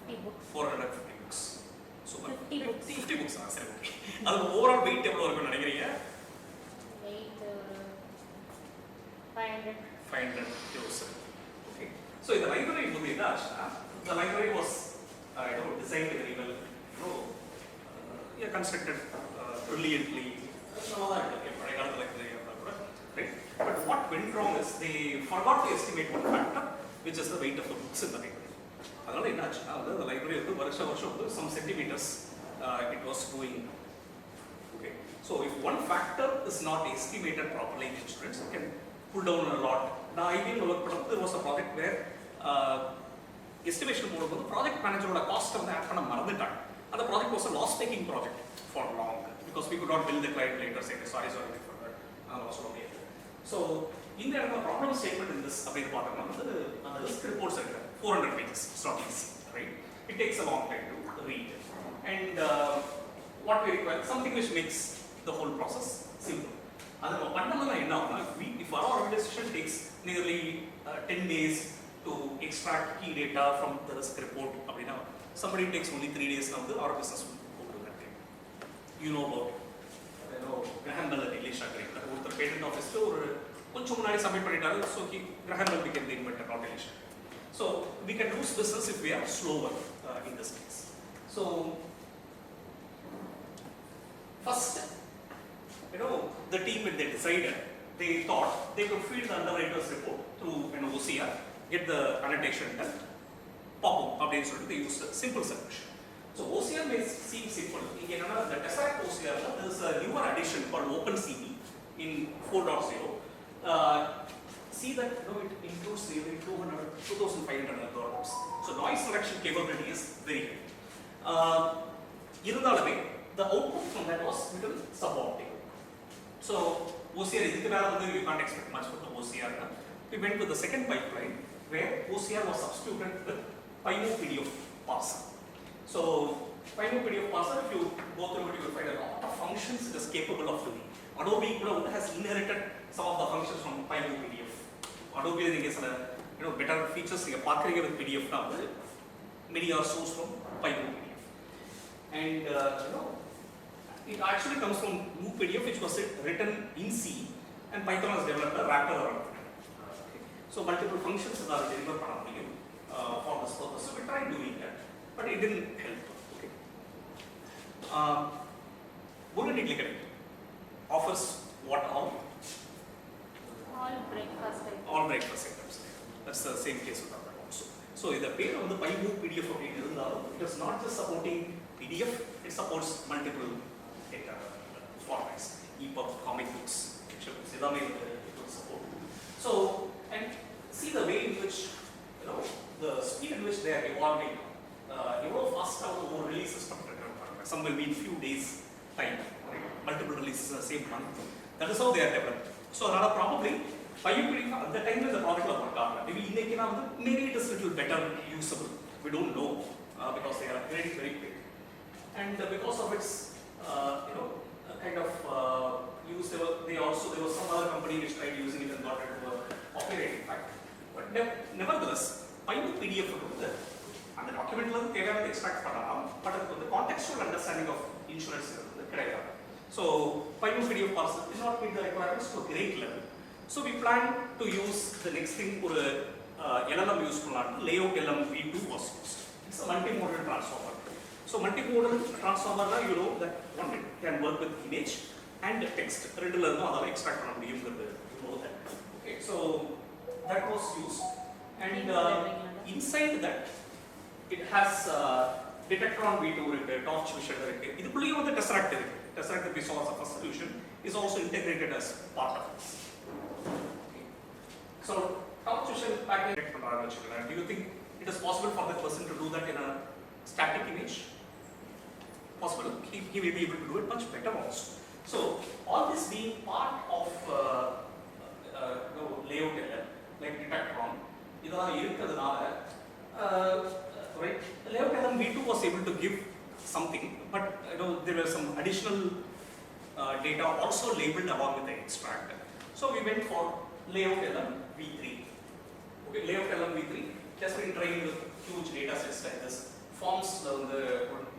50 books.
450 books. Super.
50 books.
50 books சரி ஓகே. அது ஓவரால் வெயிட் எவ்வளோ இருக்கும்னு நினைக்கிறீங்க?
Weight 500.
500 kilos. Okay. So இந்த library வந்து என்ன ஆச்சுன்னா, the library was designed very well, constructed brilliantly. பழைய காலத்து library கூட, right? But what went wrong is they forgot to estimate one factor, which is the weight of the books in the library. அதனால என்ன ஆச்சுன்னா வந்து the library வந்து வருஷம் வந்து some centimeters it was going. Okay. So if one factor is not estimated properly, students can pull down a lot. Now IBM work பண்ணது there was a project where estimation போடும்போது project manager ஓட cost வந்து add பண்ண மறந்துட்டாங்க. அந்த project was a loss making project for long because we could not bill the client later saying sorry for that. Also okay. So இந்த இடத்துல problem statement in this அப்படின்னு பார்த்தோம்னா வந்து அந்த risk reports இருக்கு 400 pages. It's not easy, right? It takes a long time to read. And what we require, something which makes the whole process simple. And the fundamental enough, if our organization takes nearly 10 days to extract key data from the risk report, somebody takes only 3 days now, our business will go to that day. You know about Graham Bell release agreement. The patent office or submit so Graham Bell became the inventor, not Elisha. So we can lose business if we are slower in this case. So first, the team when they decided, they thought they could feed the underwriter's report through an OCR, get the annotation done, pop up, they used a simple solution. So OCR may seem simple. In the Tesseract OCR, there is a newer addition called OpenCV in 4.0. See that it includes nearly 2,500 algorithms. So noise reduction capability is very high. The output from that was little suboptimal. So OCR is you can't expect much from the OCR. We went to the second pipeline where OCR was substituted with PyMo PDF parser. So PyMo PDF parser, if you go through it, you will find a lot of functions it is capable of doing. Adobe has inherited some of the functions from PyMo PDF. Adobe is better features with PDF now. Many are sourced from PyMo PDF. And it actually comes from Mu PDF, which was written in C, and Python has developed a wrapper around it. Okay. So multiple functions are delivered for this purpose. So we tried doing that, but it didn't help. Okay. Bullet offers what all?
All breakfast items.
All breakfast items. That's the same case with that also. So the pair on the PyMo PDF it is not just supporting PDF, it supports multiple data formats, EPUB, comic books, picture books, it will support. So, and see the way in which, the speed in which they are evolving, fast out over releases, some will be in few days time, right? Multiple releases in the same month. That is how they are developed. So, probably, at the time when the product was maybe it is a little better usable. We don't know because they are very, very quick. And because of its kind of use, there was some other company which tried using it and got into a operating fact. But nevertheless, PyMo PDF and the document they have extract but the contextual understanding of insurance is so PyMo PDF parser did not meet the requirements to a great level. So we plan to use the next thing for LLM use layout LM V2 was used. It's a multimodal transformer. So multimodal transformer, that one can work with image and text. Extract from you know that. Okay, so that was used, and inside that it has Detectron V2, Torch Vision. This is the Tesseract. Tesseract that we saw as a first solution is also integrated as part of this. Okay. So Torch Vision package. Do you think it is possible for that person to do that in a static image? Possible. He may be able to do it much better also. So all this being part of layout error, like detect wrong. இதெல்லாம் இருக்கிறதுனால right, layout element V2 was able to give something, but there were some additional data also labeled along with the extract. So we went for layout element V3. Okay, layout element V3 just been trained with huge data sets like this. Forms, the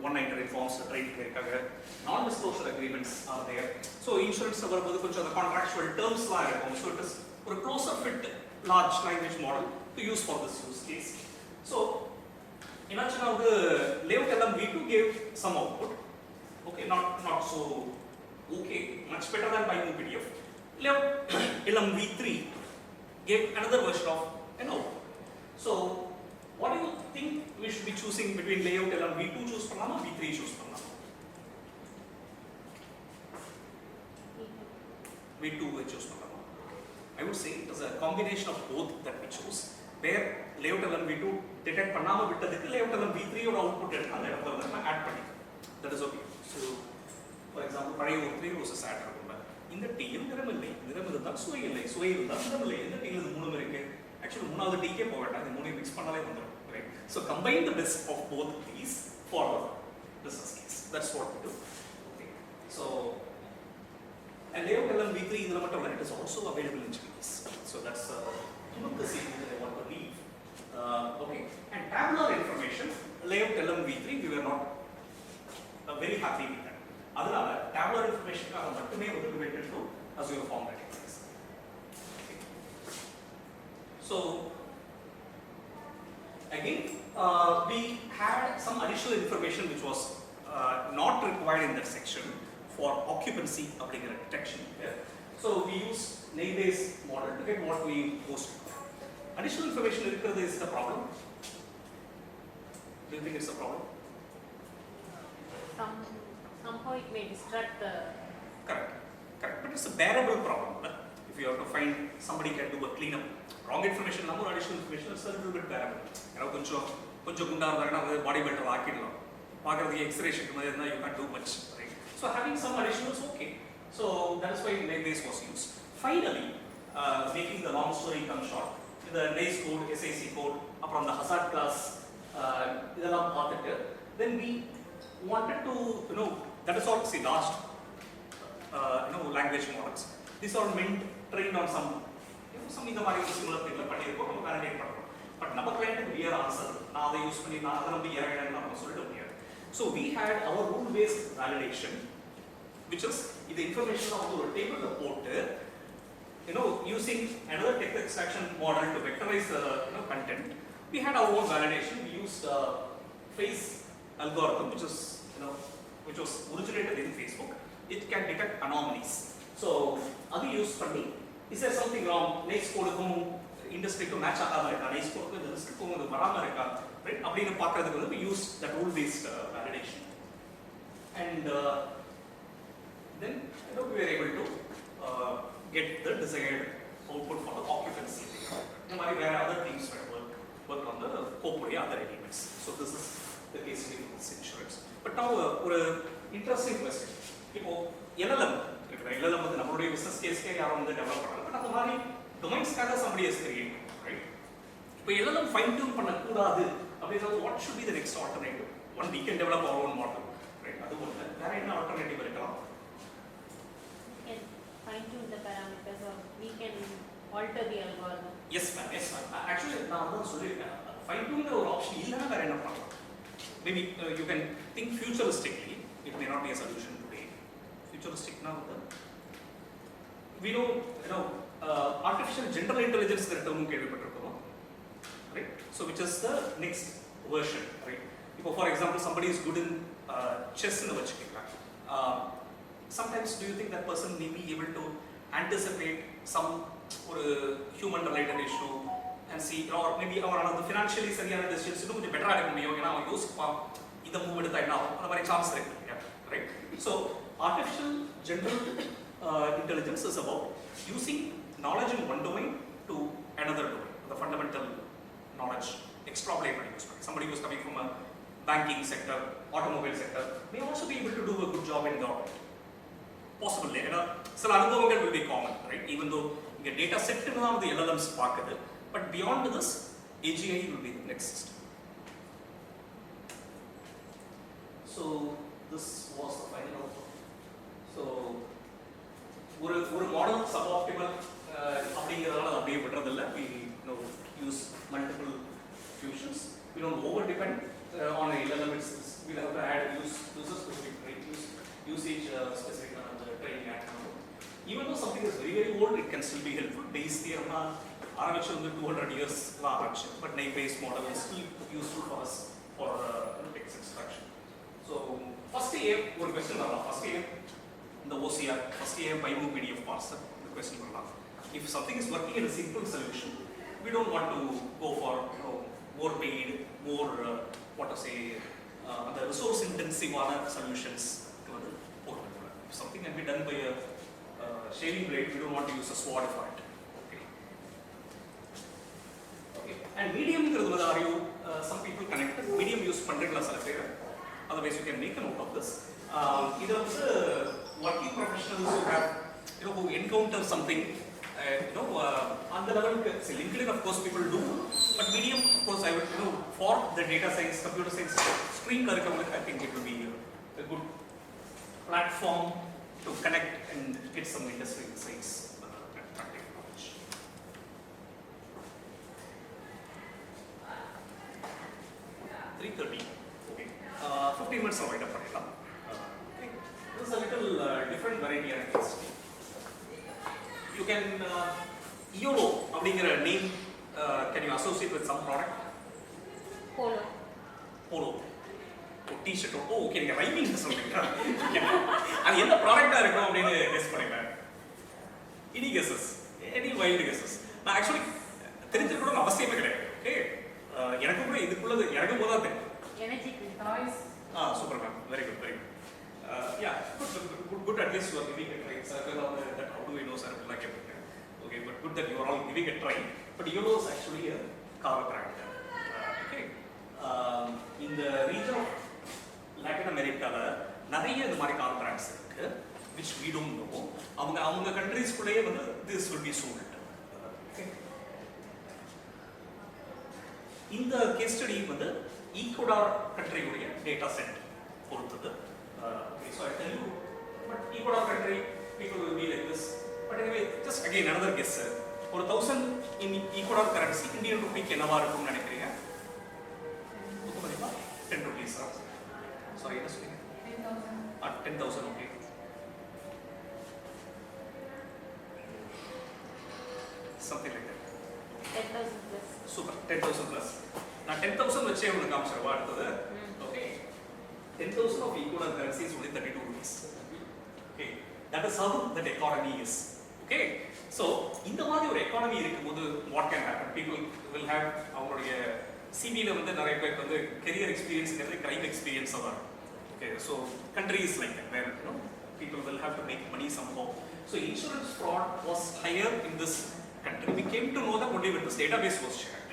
199 forms trained பண்ணிருக்காங்க. Non-disclosure agreements are there. So insurance வரும்போது கொஞ்சம் அந்த contractual terms லாம் இருக்கும். So it is a closer fit large language model to use for this use case. So eventually now the layout element V2 gave some output. Okay, not so okay, much better than buying PDF. Layout element V3 gave another version of an output. So what do you think we should be choosing between layout element V2 choose பண்ணலாமா V3 choose பண்ணலாமா? V2 choose பண்ணலாமா? I would say it is a combination of both that we choose. Where layout element V2 detect பண்ணாம விட்டதுக்கு layout element V3 ஓட output எடுத்து அந்த இடத்துல வந்து நம்ம add பண்ணிக்கலாம். That is okay. So for example பழைய ஒரு 3 roses add பண்ணுங்க. இந்த டீயில் நிறம் இல்லை, நிறம் இருந்தால் சுவை இல்லை, சுவை இருந்தால் நிறம் இல்லை. இந்த டீயில் இது மூணும் இருக்கு. Actually மூணாவது டீக்கே போக வேண்டாம், இந்த மூணையும் மிக்ஸ் பண்ணாலே வந்துடும். Right? So combine the best of both these for our business case. That's what we do. Okay. So and layout element V3 இதுல மட்டும் இல்ல, it is also available in GPs. So that's the sequence that I want to leave. Okay. And tabular information, layout element V3 we were not very happy with that. அதனால tabular information காக மட்டுமே ஒதுக்கப்பட்டு to Azure form database. Okay. So again, we had some additional information which was not required in that section for occupancy அப்படிங்கிற detection here. So we use name-based model to get what we post. Additional information இருக்கிறது is the problem. Do you think it's a problem?
Somehow it may distract the.
Correct. But it's a bearable problem. If you have to find somebody can do a cleanup. Wrong information, number additional information is a little bit bearable. கொஞ்சம் குண்டா இருந்தாங்கன்னா அது body builder ஆக்கிடலாம். பார்க்கறதுக்கு x ray sheet மாதிரி இருந்தால் you can't do much, right? So having some additional is okay. So that is why name-based was used. Finally, making the long story come short, the nice code, SIC code, அப்புறம் the hazard class, இதெல்லாம் பார்த்துட்டு, then we wanted to, that is all, see, last, language models. These are meant trained on some இந்த மாதிரி similar thing பண்ணியிருக்கோம், நம்ம validate பண்ணுறோம். But நம்ம client we are answer, நான் அதை யூஸ் பண்ணி நான் அதை நம்பி இறங்கணும்னு நம்ம சொல்லிட முடியாது. So we had our rule-based validation, which is the information of the table போட்டு, using another text extraction model to vectorize the content. We had our own validation. We used phrase algorithm, which was originated in Facebook. It can detect anomalies. So, that use பண்ணி, is there something wrong? Nice code industry to match ஆகாம இருக்கா? Nice code இந்த risk அது வராம இருக்கா? Right? அப்படின்னு பார்க்கிறதுக்கு we use that rule-based validation. And then we were able to get the desired output for the occupancy. Where other teams work on the corporate other elements. So this is the case with this insurance. But now, interesting question. இப்போ LLM இருக்குடா, LLM வந்து நம்மளுடைய business case-க்கே யாரும் வந்து develop பண்ணல. But அந்த மாதிரி domains-க்காக somebody has created, right? இப்போ LLM fine tune பண்ணக்கூடாது அப்படின்னா what should be the next alternative? One, we can develop our own model, right? அது ஒன்று. வேற என்ன alternative இருக்கலாம்?
We can fine tune the parameters or we can alter the algorithm.
Yes ma'am. Actually, நான் அதான் சொல்லியிருக்கேன். fine tune ஒரு option இல்லைன்னா வேற என்ன பண்ணலாம்? Maybe you can think futuristically. It may not be a solution today. Futuristic now, we know, artificial general intelligence is the term கேள்விப்பட்டிருக்கோம், right? So which is the next version, right? For example, somebody is good in chess in the vachikka. Sometimes do you think that person may be able to anticipate some human related issue and see, or maybe another financially சரியான decisions கொஞ்சம் பெட்டரா எடுக்க முடியும், ஏன்னா அவன் யோசிப்பான் இந்த move எடுத்தா என்ன ஆகும், அந்த மாதிரி சான்ஸ் இருக்கு, right? So artificial general intelligence is about using knowledge in one domain to another domain, the fundamental knowledge extrapolate பண்ணி யூஸ் பண்ணி. Somebody who is coming from a banking sector, automobile sector may also be able to do a good job in that. Possibly, சில அனுபவங்கள் will be common, right? Even though இங்கே data செட்டுன்னு தான் வந்து LLMs பார்க்குது. But beyond this, AGI will be the next system. So this was the final output. So ஒரு model சப்ஆப்டிமல் அப்படிங்கிறதால அப்படியே விடுறதில்ல. We use multiple fusions. We don't over depend on a LLM. We have to add user specific usage specific on the training activity. Even though something is very old, it can still be helpful. Bayes theorem ஆரம்பிச்சு வந்து 200 years ஆச்சு. But naive Bayes model is still useful for us for text extraction. So first ஒரு question வரலாம். First இந்த OCR, first BIMO PDF parser, the question வரலாம். If something is working in a simple solution, we don't want to go for more paid, more what to say, the resource intensive solutions. If something can be done by a shaving blade, we don't want to use a sword for it. Okay. And medium are you some people connected? Medium use பண்றீங்களா சில பேர்? Otherwise you can make a note of this. Either working professionals who have who encounter something on the level, say LinkedIn of course people do, but Medium of course I would for the data science, computer science stream curriculum, I think it will be a good platform to connect and get some industry insights and practical knowledge. Okay. 15 minutes wind up. This is a little different variety of case. You can YOLO அப்படிங்கிற name can you associate with some product? Polo. T-shirt. Okay, நீங்க rhyming சொல்றீங்களா? அது என்ன ப்ராடக்ட்டா இருக்கும் அப்படினு guess பண்ணுங்க. Any guesses? Any wild guesses? நான் actually தெரிஞ்சிருக்கணும் அவசியமே கிடையாது. ஓகே. எனக்கு கூட இதுக்குள்ளது இறங்கும் போது தான் தெரியும். Energy toys. Super ma'am. Very good. Yeah, good at least you are giving a try. Circle on that, how do we know circle like everything? Okay, but good that you are all giving a try. But YOLO is actually a car brand. Okay. In the region of Latin America, நிறைய இந்த மாதிரி car brands இருக்கு, which we don't know. அவங்க countries குள்ளேயே வந்து this will be sold. Okay. இந்த case study வந்து Ecuador country உடைய data set பொறுத்தது. Okay, so I tell you, but Ecuador country, people will be like this. But anyway, just again another guess. For 1,000 in Ecuador currency, Indian rupee என்னவா இருக்கும்னு நினைக்கிறீங்க? 10 rupees. Sorry, என்ன சொல்றீங்க? 10,000. 10,000, okay. Something like that.
10,000 plus.
Super, 10,000 plus. நான் 10,000 வச்சே உங்களுக்கு காமிச்சிரவா அடுத்தது. Okay. 10,000 of Ecuador currency is only 32 rupees. Okay, that is how that economy is. Okay, so இந்த மாதிரி ஒரு economy இருக்கும்போது what can happen? People will have அவங்களுடைய CVல வந்து நிறைய பேருக்கு வந்து career experience ங்கிறது crime experience ஆ வரும். Okay, so countries like that where people will have to make money somehow. So insurance fraud was higher in this country. We came to know that only when this database was shared.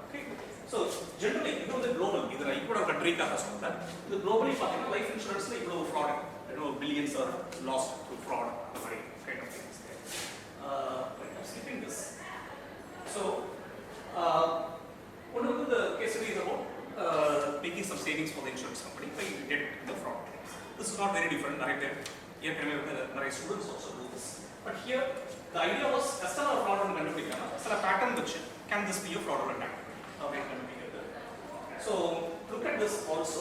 Okay. So generally, இது வந்து global. இது நான் Ecuador countryக்காக சொல்றேன். இது globally பார்த்தீங்கன்னா life insuranceல இவ்வளவு fraud, billions are lost through fraud, அந்த மாதிரி kind of things. But I'm skipping this. So one of the case study is about making some savings for the insurance company by debt the fraud. This is not very different. நிறைய பேர் ஏற்கனவே வந்து நிறைய students also do this. But here the idea was customer fraud னு கண்டுபிடிக்கணும். சில pattern வச்சு can this be a fraudulent activity? So look at this also.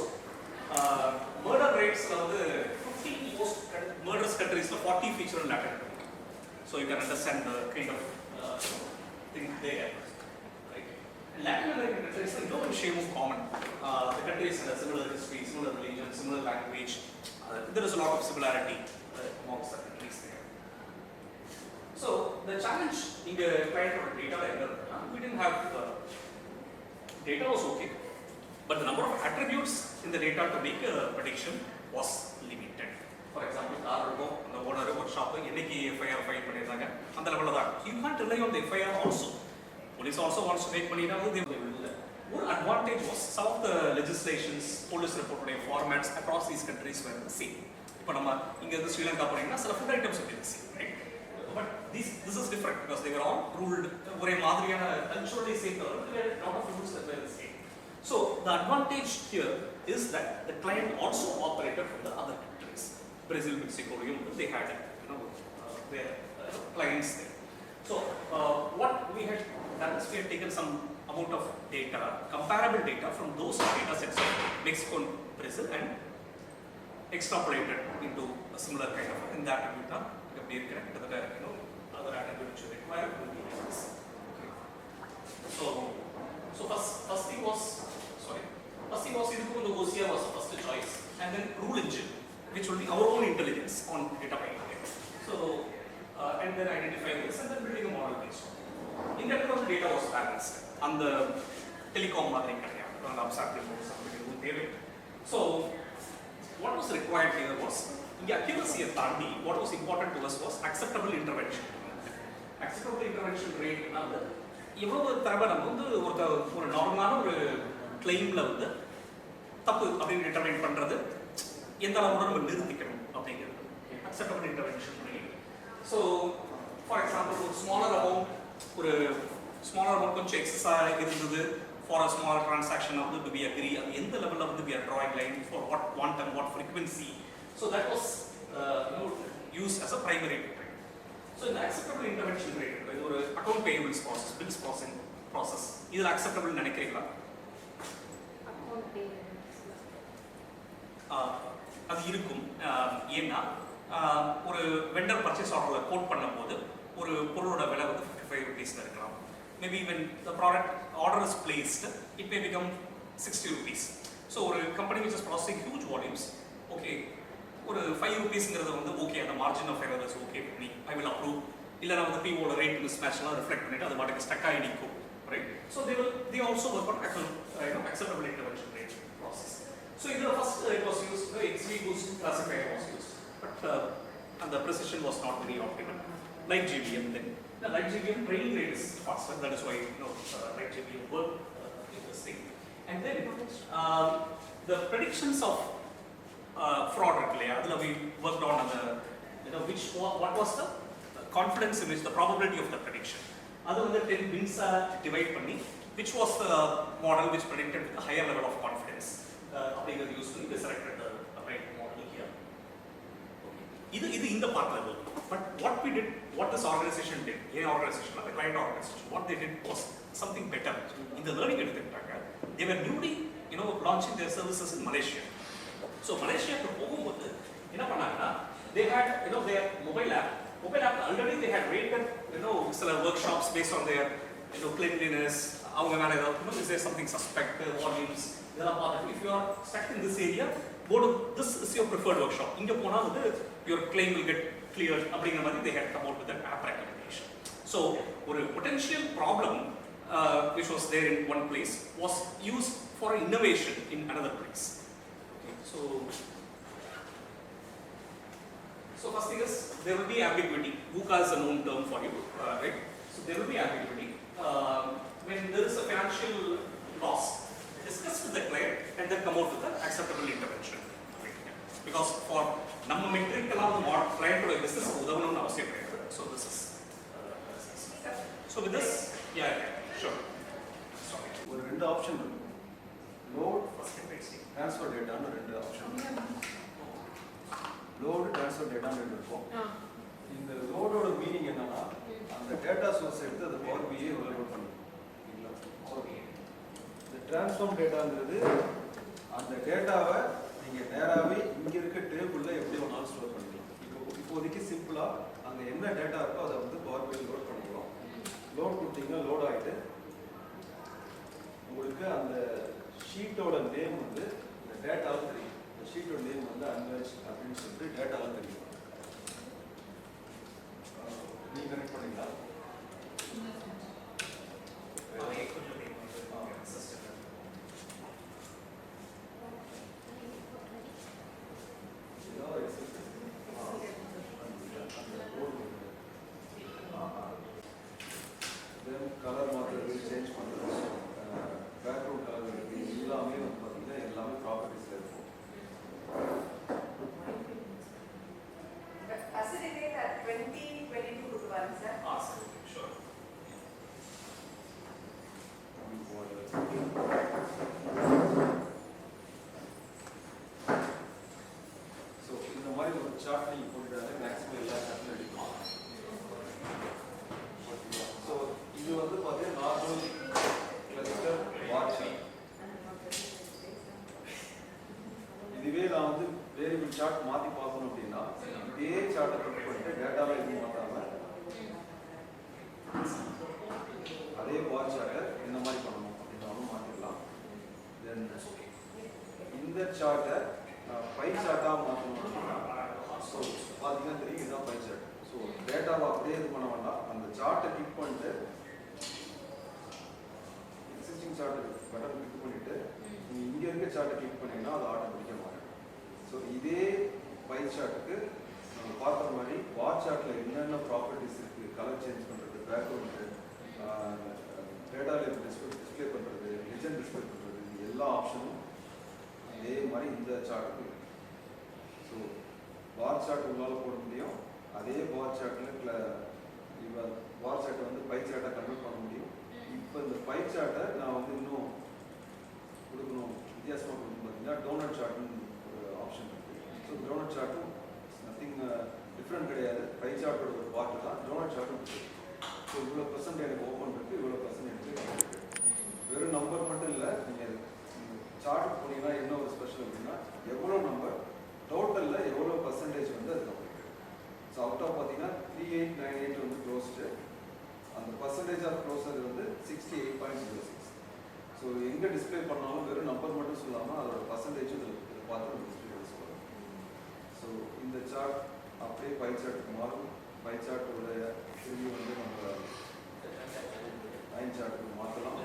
Murder rates are the 50 most murderous countries, 40 feature in Latin America. So you can understand the kind of thing there. Right? In Latin American countries, no shame of common. The countries have a similar history, similar religion, similar language. There is a lot of similarity amongst the countries there. So the challenge in the client of data, we didn't have data was okay, but the number of attributes in the data to make a prediction was limited. For example, car இருக்கும், அந்த owner ஒரு shop என்னைக்கு FIR file பண்ணிருக்காங்க அந்த லெவல்ல தான். You can't rely on the FIR also. Police also wants to make money now. They will do that. One advantage was some of the legislations, police report formats across these countries were the same. இப்போ நம்ம இங்க இருந்து ஸ்ரீலங்கா போறீங்கன்னா சில food items will be the same, right? But this is different because they were all ruled ஒரே மாதிரியான culturally same level. There were a lot of rules that were the same. So the advantage here is that the client also operated from the other countries. Brazil, Mexico, they had their clients there. So what we had done is we had taken some amount of data, comparable data from those data sets of Mexico and Brazil and extrapolated into a similar kind of in that data. Other attribute which you require will be like this. Okay. So first thing was the OCR was the first choice, and then rule engine, which will be our own intelligence on data pipeline. So and then identifying this and then building a model based on it. In that the data was balanced on the telecom மாதிரி கிடையாது, on abstractive mode something தேவை. So what was required here was the accuracy தாண்டி what was important to us was acceptable intervention. Acceptable intervention rate வந்து எவ்வளவு தடவை நம்ம வந்து ஒரு நார்மலான ஒரு கிளைம்ல வந்து தப்பு அப்படின்னு டிட்டர்மைன் பண்றது எந்த அளவுக்கு நம்ம நிறுத்திக்கணும் அப்படிங்கிறது acceptable intervention rate. So for example ஒரு smaller amount கொஞ்சம் எக்ஸஸா இருந்தது for a small transaction of the we agree at the level of the we are drawing line for what quantum, what frequency. So that was used as a primary metric. So in the acceptable intervention rate, or account payables process, bills processing process, either acceptable நினைக்கிறீங்களா?
Account payables.
அது இருக்கும். ஏன்னா ஒரு vendor purchase ஆர்டர்ல code பண்ணும்போது ஒரு பொருளோட விலை வந்து 55 rupees இருக்கலாம். Maybe when the product order is placed, it may become 60 rupees. So a company which is processing huge volumes, okay, or 5 rupees வந்து okay, the margin of error is okay with me, I will approve. இல்ல நான் வந்து PO rate mismatch எல்லாம் reflect பண்ணிட்டு அது பாட்டுக்கு stuck ஆகி நிக்கும், right? So they also work on acceptable intervention rate process. So in the first it was used, the XV boost classifier was used, but and the precision was not very optimal. Like GBM then. The light GBM training rate is faster, that is why light GBM work in this thing. And then the predictions of fraud we worked on what was the confidence in which the probability of the prediction. Other than the 10 bins divide panni, which was the model which predicted with a higher level of confidence. Usually they selected the right model here. This is in the part level. But what this organization did, the client organization, what they did was something better. In the learning education, they were newly, launching their services in Malaysia. So Malaysia, they had, their mobile app. Mobile app already they had rated, workshops based on their, cleanliness. Is there something suspect, volumes? If you are stuck in this area, go to this is your preferred workshop. Your claim will get cleared. They had come out with an app recommendation. So, a potential problem which was there in one place was used for innovation in another place. Okay, so first thing is there will be ambiguity. VUCA is a known term for you, right? So there will be ambiguity when there is a financial loss. Discuss with the client and then come out with an acceptable intervention. Because for நம்ம matric எல்லாம் client business உதவணும்னு அவசியம் கிடையாது. So this is so with this sure. Sorry.
ஒரு ரெண்டு option இருக்கு. Load transfer டேட்டான்னு ரெண்டு option. Load transfer டேட்டான்னு ரெண்டு இருக்கும். இந்த லோடோட மீனிங் என்னன்னா அந்த டேட்டா சோர்ஸ் எடுத்து அந்த பவர் பிஏ லோட் பண்ணும். ஓகே. இந்த ட்ரான்ஸ்ஃபார்ம் டேட்டாங்கிறது அந்த டேட்டாவை நீங்க நேராவே இங்க இருக்க டேபிள்ல எப்படி வேணாலும் ஸ்டோர் பண்ணிக்கலாம். இப்போதைக்கு சிம்பிளா அங்க என்ன டேட்டா இருக்கோ அதை வந்து பவர் பிஐ லோட் பண்ணிக்கலாம். லோட் கொடுத்தீங்கன்னா லோட் ஆயிட்டு உங்களுக்கு அந்த ஷீட்டோட நேம் வந்து இந்த டேட்டாவும் தெரியும். இந்த ஷீட்டோட நேம் வந்து அன்வேஜ் அப்படின்னு சொல்லிட்டு டேட்டாவும் தெரியும். நீங்க கனெக்ட் பண்ணீங்களா? கலர் மாற்றுறது சேஞ்ச் பண்ணுறது பேக்ரவுண்ட் கலர் எல்லாமே வந்து பார்த்தீங்கன்னா எல்லாமே ப்ராப்பர்ட்டிஸில் இருக்கும். சார்ட் நீங்கள் போட்டுட்டாலே மேக்ஸிமம் எல்லா சார்ட்டும் எடுக்கலாம். ஸோ இது வந்து பார்த்தீங்கன்னா நார்மல் கிளஸ்டர் வார் சார்ட். இதுவே நான் வந்து வேரியபிள் சார்ட் மாற்றி பார்க்கணும் அப்படின்னா இதே சார்ட்டை கட் பண்ணிட்டு டேட்டாவில் எதுவும் மாற்றாம அதே வார் சார்ட்டை இந்த மாதிரி பண்ணணும் அப்படின்னாலும் மாற்றிடலாம். தென் இந்த சார்ட்டை பை சார்ட்டாக மாற்றணும் அப்படின்னா ஸோ பார்த்தீங்கன்னா தெரியும் இதுதான் பை சார்ட். ஸோ டேட்டாவை அப்படியே இது பண்ண வேண்டாம், அந்த சார்ட்டை கிளிக் பண்ணிட்டு எக்ஸிஸ்டிங் சார்ட்டை பட்டன் கிளிக் பண்ணிட்டு நீங்கள் இங்கே இருக்க சார்ட்டை கிளிக் பண்ணிங்கன்னா அது ஆட்டோமேட்டிக்காக மாறும். ஸோ இதே பை சார்ட்டுக்கு நம்ம பார்க்குற மாதிரி வார் சார்ட்டில் என்னென்ன ப்ராப்பர்ட்டிஸ் இருக்குது, கலர் சேஞ்ச் பண்ணுறது, பேக்ரவுண்டு, டேட்டாவில் டிஸ்பிளே பண்ணுறது, லிஜன் டிஸ்பிளே பண்ணுறது, எல்லா ஆப்ஷனும் அதே மாதிரி இந்த சார்ட்டுக்கு இருக்குது. ஸோ வார் சார்ட் உங்களால் போட முடியும், அதே வார் சார்ட்டில் இப்போ வார் சார்ட்டை வந்து பை சார்ட்டாக கன்வெர்ட் பண்ண முடியும். இப்போ இந்த பை சார்ட்டை நான் வந்து இன்னும் கொடுக்கணும், வித்தியாசமாக கொடுக்கணும் பார்த்தீங்கன்னா டோனட் சார்ட்னு ஒரு ஆப்ஷன் இருக்குது. ஸோ டோனட் சார்ட்டும் நத்திங் டிஃப்ரெண்ட் கிடையாது, பை சார்ட்டோட ஒரு பார்ட்டு தான் டோனட் சார்ட்டும் இருக்குது. ஸோ இவ்வளோ பர்சன்ட் எனக்கு ஓப்பன் இருக்குது, இவ்வளோ பர்சன்ட் எனக்கு வெறும் நம்பர் மட்டும் இல்லை, நீங்கள் சார்ட் போனீங்கன்னா என்ன ஒரு ஸ்பெஷல் அப்படின்னா எவ்வளோ நம்பர் டோட்டலில் எவ்வளோ பர்சன்டேஜ் வந்து அது கம்ப்ளீட். ஸோ அவுட் ஆஃப் பார்த்தீங்கன்னா 3898 வந்து க்ளோஸ்டு, அந்த பர்சன்டேஜ் ஆஃப் க்ளோஸர் வந்து 68.06. ஸோ எங்கே டிஸ்பிளே பண்ணாலும் வெறும் நம்பர் மட்டும் சொல்லாமல் அதோட பர்சன்டேஜும் இதை பார்த்து நம்ம டிஸ்பிளே பண்ண சொல்லலாம். ஸோ இந்த சார்ட் அப்படியே பை சார்ட்டுக்கு மாறும். பை சார்ட்டோட ரிவ்யூ வந்து நம்ம லைன் சார்ட்டுக்கு மாற்றலாம்.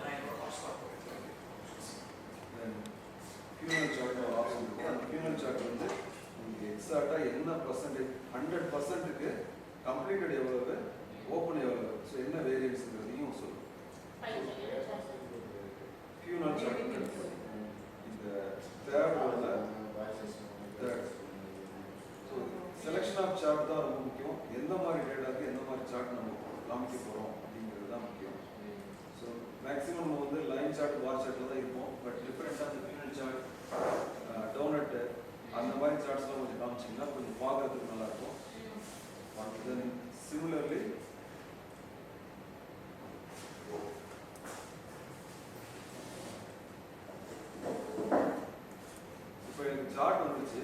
ஃபியூனல் சார்ட் ஒரு ஆப்ஷன் இருக்குது. அந்த ஃபியூனல் சார்ட் வந்து உங்களுக்கு எக்ஸாக்டாக என்ன பர்சன்டேஜ் 100%க்கு கம்ப்ளீட்டட் எவ்வளவு, ஓப்பன் எவ்வளவு, ஸோ என்ன வேரியன்ஸுங்கிறதையும் சொல்லும். ஃபியூனல் சார்ட் இந்த third so selection of chart தான் ரொம்ப முக்கியம். எந்த மாதிரி டேட்டாக்கு எந்த மாதிரி சார்ட் நம்ம காமிக்க போகிறோம் அப்படிங்கிறது தான் முக்கியம். ஸோ மேக்ஸிமம் நம்ம வந்து லைன் சார்ட் வார் சார்ட்டில் தான் இருப்போம். பட் டிஃப்ரெண்ட்டாக இந்த ஃபியூனல் சார்ட், டோனட்டு அந்த மாதிரி சார்ட்ஸ்லாம் கொஞ்சம் காமிச்சிங்கன்னா கொஞ்சம் பார்க்கறதுக்கு நல்லாயிருக்கும். தென் சிமிலர்லி இப்போ எனக்கு சார்ட் வந்துச்சு,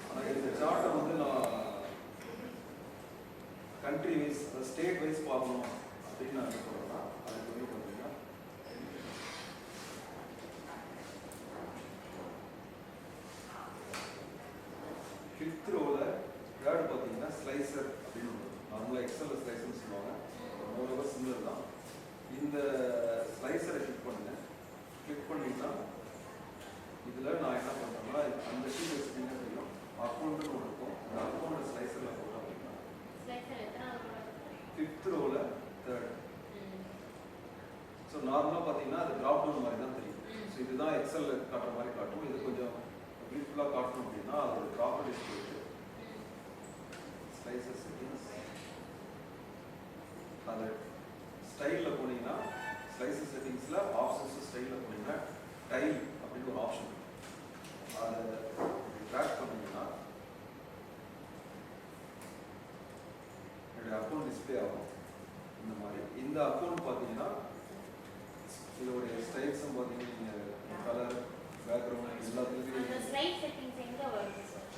ஆனால் இந்த சார்ட்டை வந்து நான் கண்ட்ரி வைஸ் ஸ்டேட் வைஸ் பார்க்கணும் அப்படின்னு நான் என்ன சொல்கிறேன்னா அதுக்கு வந்து பார்த்தீங்கன்னா ஃபிஃப்த் ரோவில் தேர்ட் பார்த்தீங்கன்னா ஸ்லைசர் அப்படின்னு ஒன்று, நார்மலாக எக்ஸலில் ஸ்லைசர்னு சொல்லுவாங்க, மோரோவர் சிமிலர் தான். இந்த ஸ்லைசரை கிளிக் பண்ணுங்கள். கிளிக் பண்ணிங்கன்னா இதில் நான் என்ன பண்ணுறேன்னா அந்த ஷீட் வச்சுட்டீங்கன்னா தெரியும் அக்கௌண்ட்டுன்னு ஒன்று இருக்கும். அந்த அக்கௌண்ட் ஸ்லைசரில் போட்டோம் அப்படின்னா ஃபிஃப்த் ரோவில் தேர்ட். ஸோ நார்மலாக பார்த்தீங்கன்னா அது ட்ராப் டவுன் மாதிரி தான் தெரியும். ஸோ இதுதான் எக்ஸலில் காட்டுற மாதிரி காட்டும். இது கொஞ்சம் பியூட்டிஃபுல்லாக காட்டணும் அப்படின்னா அதோட ப்ராப்பர்ட்டிஸ் போயிட்டு ஸ்லைசஸ் செட்டிங்ஸ், அது ஸ்டைலில் போனீங்கன்னா ஸ்லைசஸ் செட்டிங்ஸில் ஆப்ஷன்ஸ் ஸ்டைலில் போனீங்கன்னா டைல் அப்படின்னு ஒரு ஆப்ஷன், அதை ட்ராக் பண்ணிங்கன்னா என்னுடைய அக்கௌண்ட் டிஸ்பிளே ஆகும். இந்த மாதிரி இந்த அக்கௌண்ட் பார்த்தீங்கன்னா இதோடைய ஸ்டைல்ஸும் பார்த்தீங்கன்னா நீங்கள் கலர், பேக்ரவுண்ட் எல்லாத்துலேயும்
அந்த ஸ்லைட் செட்டிங்ஸ் எங்க வருது சார்?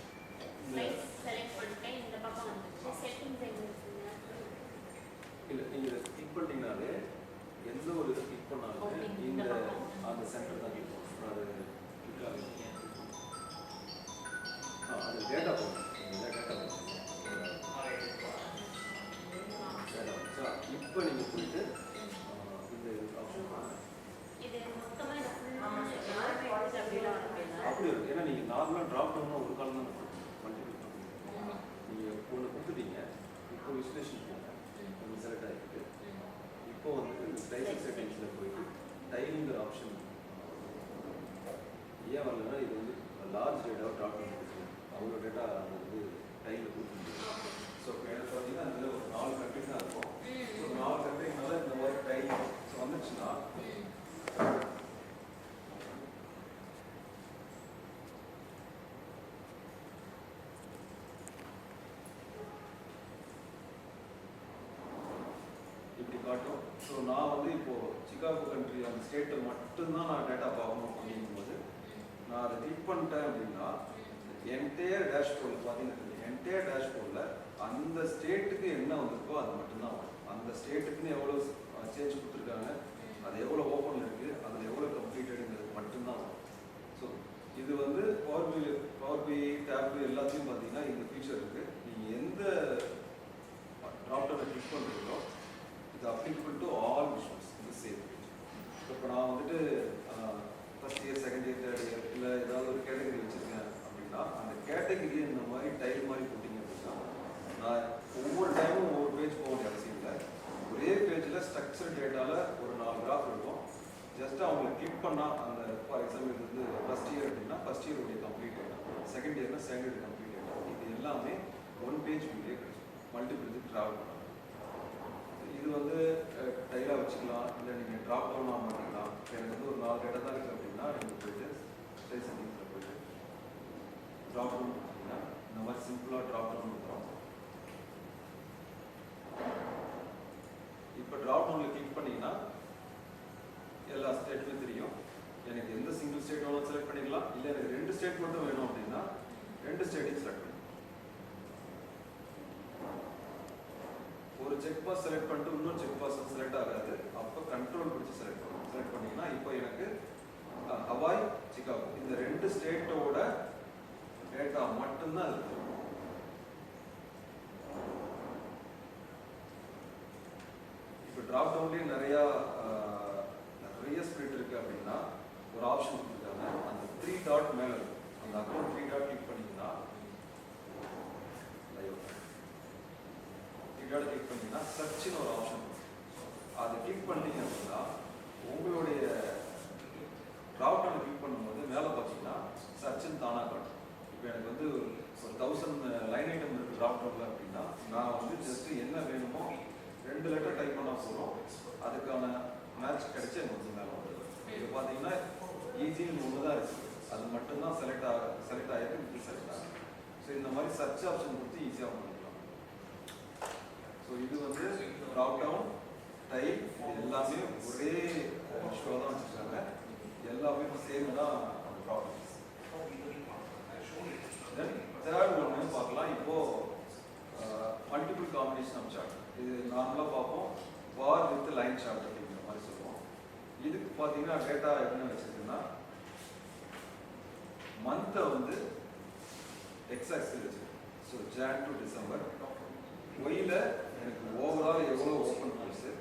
ஸ்லைட் செலக்ட் பண்ணிட்டேன், இந்த பக்கம் வந்துச்சு. செட்டிங்ஸ் எங்க இருக்குங்க?
இல்லை நீங்கள் கிளிக் பண்ணிட்டீங்கனாலே எந்த ஒரு இதை கிளிக் பண்ணாலுமே இந்த அந்த சென்டர் தான் இருக்கும். அது கிளிக் ஆகுது. அது டேட்டா போகும். டேட்டா இப்போ நீங்கள் போயிட்டு இந்த ஆப்ஷன்
இது மொத்தமா இது ஃபுல்லா
அப்படி இருக்கும். ஏன்னா நீங்கள் நார்மலாக ட்ராப் டவுனாக ஒரு காலம் தான் மல்டிபிள் பண்ணுவீங்க. நீங்கள் ஒன்று கொடுத்துட்டீங்க, இப்போ விஸ்லேஷன் போங்க, ஒன்று செலக்ட் ஆகிருக்கு. இப்போ வந்து இந்த ஸ்லைசிங் செட்டிங்ஸில் போயிட்டு டைலிங்கிற ஆப்ஷன் ஏன் வரலன்னா இது வந்து லார்ஜ் டேட்டாவை ட்ராப் பண்ணிட்டு அவ்வளோ டேட்டா அது வந்து டைலில் கொடுத்துருக்கீங்க. ஸோ எனக்கு பார்த்தீங்கன்னா அதில் ஒரு 4 கண்ட்ரி தான் இருக்கும். ஸோ 4 கண்ட்ரினால இந்த மாதிரி டைல் வந்துச்சுன்னா காட்டும். ஸோ நான் வந்து இப்போது சிகாகோ கண்ட்ரி அந்த ஸ்டேட்டை மட்டும்தான் நான் டேட்டா பார்க்கணும் அப்படிங்கும்போது நான் அதை கிளிக் பண்ணிட்டேன் அப்படின்னா என்டையர் டேஷ்போர்டில் பார்த்தீங்கன்னா என்டையர் டேஷ்போர்டில் அந்த ஸ்டேட்டுக்கு என்ன வந்திருக்கோ அது மட்டும்தான் வரும். அந்த ஸ்டேட்டுக்குன்னு எவ்வளோ சேஞ்ச் கொடுத்துருக்காங்க, அது எவ்வளோ ஓப்பனில் இருக்குது, அதில் எவ்வளோ கம்ப்ளீட்டடுங்கிறது மட்டும்தான் வரும். ஸோ இது வந்து பவர் பி டேப் எல்லாத்தையும் பார்த்தீங்கன்னா இந்த ஃபீச்சர் இருக்குது. நீங்கள் எந்த ட்ராப்டவுனை கிளிக் பண்ணுறீங்களோ இது அப்ளிகபிள் டு ஆல் விஷன்ஸ் இந்த சேம். இப்போ நான் வந்துட்டு first year, second year, third year இல்லை ஏதாவது ஒரு கேட்டகரி வச்சுருக்கேன் அப்படின்னா அந்த கேட்டகரியை இந்த மாதிரி டைல் மாதிரி போட்டிங்க அப்படின்னா நான் ஒவ்வொரு டைமும் ஒவ்வொரு பேஜ் போக வேண்டிய அவசியம் இல்லை. ஒரே பேஜில் ஸ்ட்ரக்சர் டேட்டாவில் ஒரு 4 கிராஃப் இருக்கும். ஜஸ்ட் அவங்களை கிளிக் பண்ணால் அந்த ஃபார் எக்ஸாம்பிள் இது வந்து ஃபஸ்ட் இயர் அப்படின்னா ஃபஸ்ட் இயருடைய கம்ப்ளீட் டேட்டா, செகண்ட் இயர்னா செகண்ட் இயர் கம்ப்ளீட் டேட்டா, இது எல்லாமே ஒன் பேஜ் வியூலே கிடைக்கும். மல்டிபிள் இது ட்ராவல் பண்ணலாம். இது வந்து டைலாக வச்சுக்கலாம், இல்லை நீங்கள் ட்ராப் டவுன் ஆக மாட்டீங்களா, எனக்கு வந்து ஒரு 4 டேட்டா தான் இருக்குது அப்படின்னா நீங்கள் போய்ட்டு ஸ்டேட் செட்டிங்ஸில் போய்ட்டு ட்ராப் டவுன் பண்ணிங்கன்னா இந்த மாதிரி சிம்பிளாக ட்ராப் டவுன் பண்ணுறோம். இப்போ ட்ராப் டவுனில் கிளிக் பண்ணிங்கன்னா எல்லா ஸ்டேட்டுமே தெரியும். எனக்கு எந்த சிங்கிள் ஸ்டேட் வேணும் செலக்ட் பண்ணிக்கலாம், இல்லை எனக்கு 2 ஸ்டேட் மட்டும் வேணும் அப்படின்னா 2 ஸ்டேட்டையும் செலக்ட் பண்ணிக்கலாம். ஒரு செக் பாஸ் செலக்ட் பண்ணிட்டு இன்னொரு செக் பாஸ் செலக்ட் ஆகாது. அப்போ கண்ட்ரோல் பிடிச்சி செலக்ட் பண்ணணும். செலக்ட் பண்ணிங்கன்னா இப்போ எனக்கு ஹவாய், சிகாகோ இந்த 2 ஸ்டேட்டோட டேட்டா மட்டும்தான் இருக்கு. இப்போ ட்ராப் டவுன்லேயே நிறைய ஸ்பிரிட் இருக்குது அப்படின்னா ஒரு ஆப்ஷன் கொடுத்துருக்காங்க. அந்த 3 டாட் மேலே இருக்கும். அந்த அக்கௌண்ட் 3 டாட் கிளிக் பண்ணிங்கன்னா கிளிக் பண்ணிங்கன்னா சர்ச்னு ஒரு ஆப்ஷன். அதை கிளிக் பண்ணீங்க அப்படின்னா உங்களுடைய ட்ராப் டவுன் கிளிக் பண்ணும்போது மேலே பார்த்தீங்கன்னா சர்ச்னு தானாக காட்டும். இப்போ எனக்கு வந்து ஒரு 1000 லைன் ஐட்டம் இருக்குது ட்ராப் டவுனில் அப்படின்னா நான் வந்து ஜஸ்ட்டு என்ன வேணுமோ 2 லெட்டர் டைப் பண்ணால் போதும், அதுக்கான மேட்ச் கிடைச்சி எனக்கு வந்து மேலே வந்துடும். இது பார்த்தீங்கன்னா ஈஸின்னு ஒன்று தான் இருக்குது, அது மட்டும்தான் செலக்ட் ஆகிருக்கு, இது செலக்ட் ஆகும். ஸோ இந்த மாதிரி சர்ச் ஆப்ஷன் கொடுத்து ஈஸியாக பண்ணிக்கலாம். ஸோ இது வந்து ட்ராப் டவுன் டைல் இது எல்லாமே ஒரே ஷோ தான் வச்சுருக்காங்க. எல்லாமே சேம் தான் அந்த ப்ராப்ளம்ஸ். தென் தேர்ட் ஒன்று பார்க்கலாம். இப்போது மல்டிபிள் காம்பினேஷன் ஆஃப் சார்ட். இது நார்மலாக பார்ப்போம் பார் வித் லைன் சார்ட் அப்படிங்கிற மாதிரி சொல்லுவோம். இதுக்கு பார்த்தீங்கன்னா டேட்டா என்ன வச்சுருக்குன்னா மந்த்தை வந்து எக்ஸ் ஆக்சிஸ் வச்சுருக்கு. So Jan to December. While எனக்கு ஓவரால் எவ்வளோ ஓப்பன் போயிடுச்சு.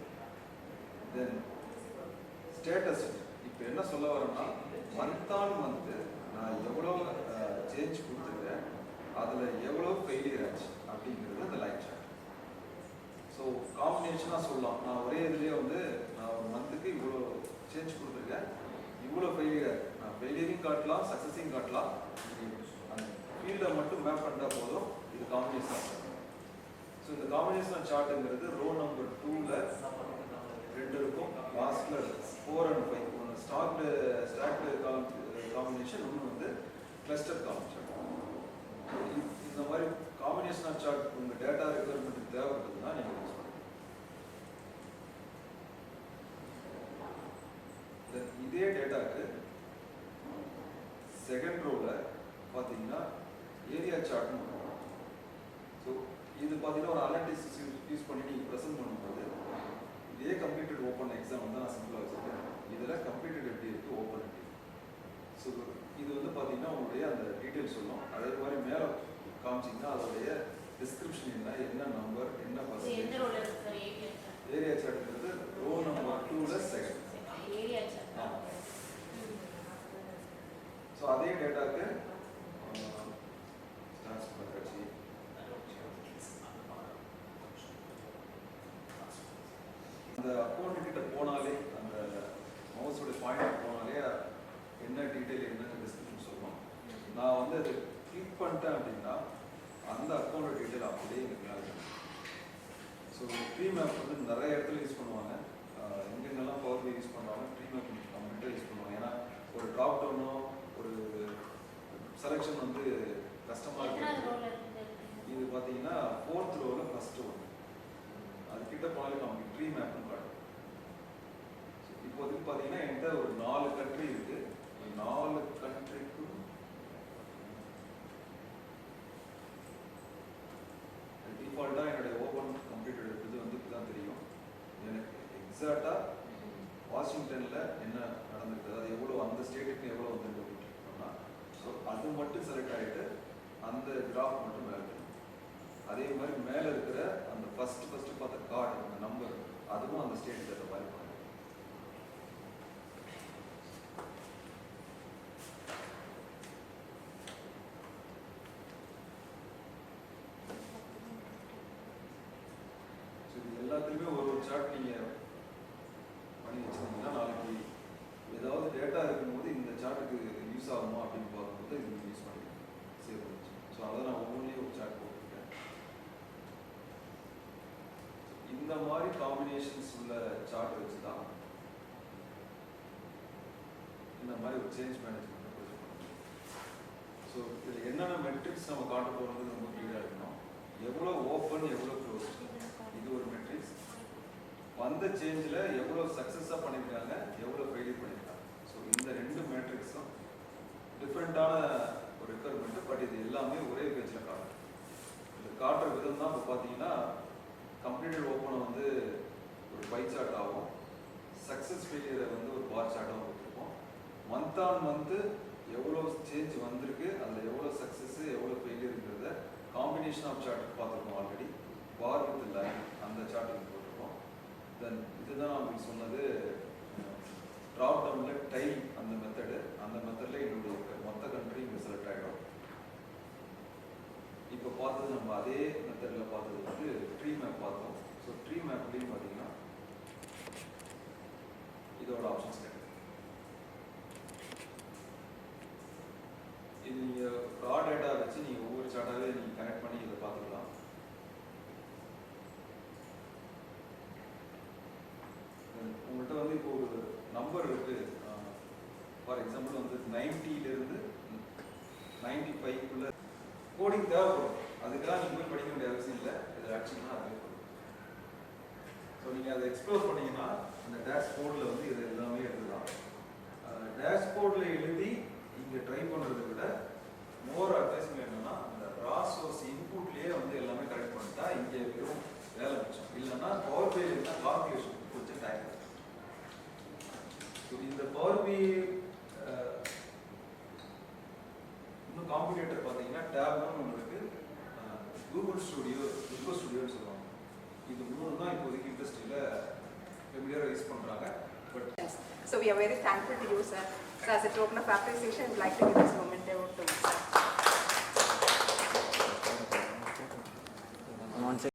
Then status. இப்போ என்ன சொல்ல வரேன்னா மந்த் ஆன் மந்த்து நான் எவ்வளோ சேஞ்ச் கொடுத்துருக்கேன், அதில் எவ்வளோ ஃபெயிலியர் ஆச்சு அப்படிங்கிறது அந்த லைன் சார்ட். ஸோ காம்பினேஷனாக சொல்லலாம். நான் ஒரே இதுலேயே வந்து நான் ஒரு மந்த்துக்கு இவ்வளோ சேஞ்ச் கொடுத்துருக்கேன், இவ்வளோ ஃபெயிலியர், நான் ஃபெயிலியரையும் காட்டலாம் சக்ஸஸையும் காட்டலாம். அந்த ஃபீல்டை மட்டும் மேப் பண்ணிட்டா போதும். இது காம்பினேஷன். ஸோ இந்த காம்பினேஷன் சார்ட்டுங்கிறது ரோ நம்பர் 2ல் 2 இருக்கும், லாஸ்ட்டில் 4 and 5. ஒன்று ஸ்டாக்டு காம்பினேஷன், ஒன்று வந்து கிளஸ்டர் காம்பினேஷன். இந்த மாதிரி காம்பினேஷன் ஆஃப் சார்ட் உங்கள் டேட்டா ரெக்குயர்மெண்ட்டுக்கு தேவைப்படுதுன்னா நீங்கள் யூஸ் பண்ணுங்கள். இதே டேட்டாக்கு செகண்ட் ரோவில் பார்த்தீங்கன்னா ஏரியா சார்ட்னு பண்ணுவோம். ஸோ இது பார்த்தீங்கன்னா ஒரு அனலிட்டிக்ஸ் யூஸ் பண்ணி நீங்கள் ப்ரெசென்ட் பண்ணும்போது இதே கம்ப்ளீட்டட் ஓப்பன் எக்ஸாம் வந்து நான் சிம்பிளாக வச்சுருக்கேன். இதில் கம்ப்ளீட்டட் எப்படி இருக்குது, ஓப்பன் எப்படி. ஸோ இது வந்து பார்த்தீங்கன்னா உங்களுடைய அந்த டீட்டெயில் சொல்லும். அதே மாதிரி மேலே காமிச்சிங்கன்னா அதோடைய டிஸ்கிரிப்ஷன் என்ன நம்பர், என்ன பர்சன்டேஜ். ஏரியா சார்ட்ங்கிறது ரோ நம்பர் 2ல் செகண்ட் ஏரியா சார்ட். ஸோ அதே டேட்டாக்கு அந்த அக்கௌண்ட் கிட்ட போனாலே அந்த மவுஸோட பாயிண்ட் போனாலே என்ன டீட்டெயில் என்ன டிஸ்கிரிப்ஷன் சொல்லணும். நான் வந்து அதை கிளிக் பண்ணிட்டேன் அப்படின்னா அந்த அக்கௌண்ட் டீட்டெயில் அப்படியே எனக்கு மேலே. ஸோ ட்ரீ மேப் வந்து நிறைய இடத்துல யூஸ் பண்ணுவாங்க. எங்கெங்கெல்லாம் பவர் பி யூஸ் பண்ணுவாங்க, ட்ரீ மேப் கம்ப்ளீட்டாக யூஸ் பண்ணுவாங்க. ஏன்னா ஒரு ட்ராப் டவுனோ ஒரு செலெக்ஷன் வந்து கஷ்டமாக இருக்குது. இது பார்த்தீங்கன்னா 4th ரோவில் ஃபஸ்ட்டு ஒன்று அதுக்கிட்ட போனாலும் நமக்கு ட்ரீ மேப்னு காட்டும். இப்போதைக்கு பார்த்தீங்கன்னா என்கிட்ட ஒரு 4 கண்ட்ரி இருக்கு. 4 கண்ட்ரிக்கு டிஃபால்ட்டாக என்னுடைய ஓப்பன் கம்ப்யூட்டர் இது வந்து தான் தெரியும். எனக்கு எக்ஸாக்டாக வாஷிங்டனில் என்ன நடந்திருக்கு, அது எவ்வளோ அந்த ஸ்டேட்டுக்கு எவ்வளோ வந்துருக்குன்னா, ஸோ அது மட்டும் செலக்ட் ஆகிட்டு அந்த கிராஃப் மட்டும் மேலே தெரியும். அதே மாதிரி மேலே இருக்கிற அந்த ஃபஸ்ட்டு பார்த்த கார்டு அந்த நம்பர் அதுவும் அந்த ஸ்டேட்டுக்கு ஏற்ற மாதிரி பண்ணும். ஸோ இது எல்லாத்துலேயுமே ஒரு சார்ட் நீங்கள் பண்ணி வச்சுருந்தீங்கன்னா நாளைக்கு ஏதாவது டேட்டா இருக்கும்போது இந்த சார்ட்டுக்கு யூஸ் ஆகுமா அப்படின்னு பார்க்கும்போது இது யூஸ் பண்ணி சேவ் பண்ணிச்சு. ஸோ அதை நான் ஒவ்வொன்றிலையும் ஒரு சார்ட் போட்டிருக்கேன். இந்த மாதிரி காம்பினேஷன்ஸ் உள்ள சார்ட் வச்சு தான் இந்த மாதிரி ஒரு சேஞ்ச் மேனேஜ்மெண்ட் ப்ரொஜெக்ட் பண்ணுறோம். ஸோ இதில் என்னென்ன மெட்ரிக்ஸ் நம்ம காட்ட போகிறது ரொம்ப கிளியராக இருக்கணும். எவ்வளோ ஓப்பன் எவ்வளோ க்ளோஸ், இது ஒரு மெட்ரிக்ஸ். வந்த சேஞ்சில் எவ்வளோ சக்ஸஸாக பண்ணியிருக்காங்க, எவ்வளோ ஃபெயிலியர் பண்ணியிருக்காங்க. ஸோ இந்த 2 மேட்ரிக்ஸும் டிஃப்ரெண்ட்டான ஒரு ரெக்குவயர்மெண்ட்டு, பட் இது எல்லாமே ஒரே பேஜில் காட்டும். இது காட்டுற விதம் தான் இப்போ பார்த்தீங்கன்னா கம்ப்ளீட்டட் ஓப்பனை வந்து ஒரு பை சார்ட் ஆகும், சக்ஸஸ் ஃபெயிலியரை வந்து ஒரு பார் சார்ட்டாகவும் கொடுத்துருப்போம். மந்த் ஆன் மந்த்து எவ்வளோ சேஞ்ச் வந்திருக்கு, அதில் எவ்வளோ சக்ஸஸ்ஸு எவ்வளோ ஃபெயிலியருங்கிறத காம்பினேஷன் ஆஃப் சார்ட் பார்த்துருக்கோம் ஆல்ரெடி. பார் வித் லைன் அந்த சார்ட் போட்டிருக்கோம். தென் இதுதான் உங்களுக்கு சொன்னது ட்ராப் டவுனில் டைல் அந்த மெத்தடு. அந்த மெத்தடில் என்னுடைய மொத்த கண்ட்ரி இங்கே செலக்ட் ஆகிடும். இப்போ பார்த்தது நம்ம அதே மெத்தடில் பார்த்தது வந்து ட்ரீ மேப் பார்த்தோம். ஸோ ட்ரீ மேப்லேயும் பார்த்தீங்கன்னா இதோட ஆப்ஷன்ஸ் கிடைக்கும். இது நீங்கள் ரா டேட்டா வச்சு நீங்கள் ஒவ்வொரு சார்ட்டாகவே நீங்கள் கனெக்ட் பண்ணி இதை பார்த்துக்கலாம். உங்கள்கிட்ட வந்து இப்போ ஒரு நம்பர் இருக்கு, ஃபார் எக்ஸாம்பிள் வந்து 90லேருந்து 95க்குள்ள கோடிங் தேவைப்படும். அதுக்கெல்லாம் நீங்கள் போய் படிக்க வேண்டிய அவசியம் இல்லை. இதில் ஆக்சுவலாக அதுவே போடும். ஸோ நீங்கள் அதை எக்ஸ்ப்ளோர் பண்ணிங்கன்னா அந்த டேஷ்போர்டில் வந்து இது எல்லாமே எழுதலாம். டேஷ்போர்டில் எழுதி இங்கே ட்ரை பண்ணுறதை விட மோர் அட்வைஸ்மெண்ட் என்னன்னா அந்த ரா சோர்ஸ் இன்புட்லேயே வந்து எல்லாமே கரெக்ட் பண்ணிட்டா இங்கே வெறும் வேலை மிச்சம். இல்லைன்னா பவர் பி இருந்தால் கால்குலேஷன் கொஞ்சம் டைம். ஸோ இந்த பவர் பி இன்னும் காம்படிட்டர் பார்த்தீங்கன்னா டேப்னு ஒன்று இருக்குது, கூகுள் ஸ்டுடியோன்னு சொல்லுவாங்க. இது 3 தான் இப்போதைக்கு இண்டஸ்ட்ரியில் ஃபெமிலியராக யூஸ் பண்ணுறாங்க. But
So we are very thankful to you, sir. So as a token of appreciation, I would like to give this moment to you, sir.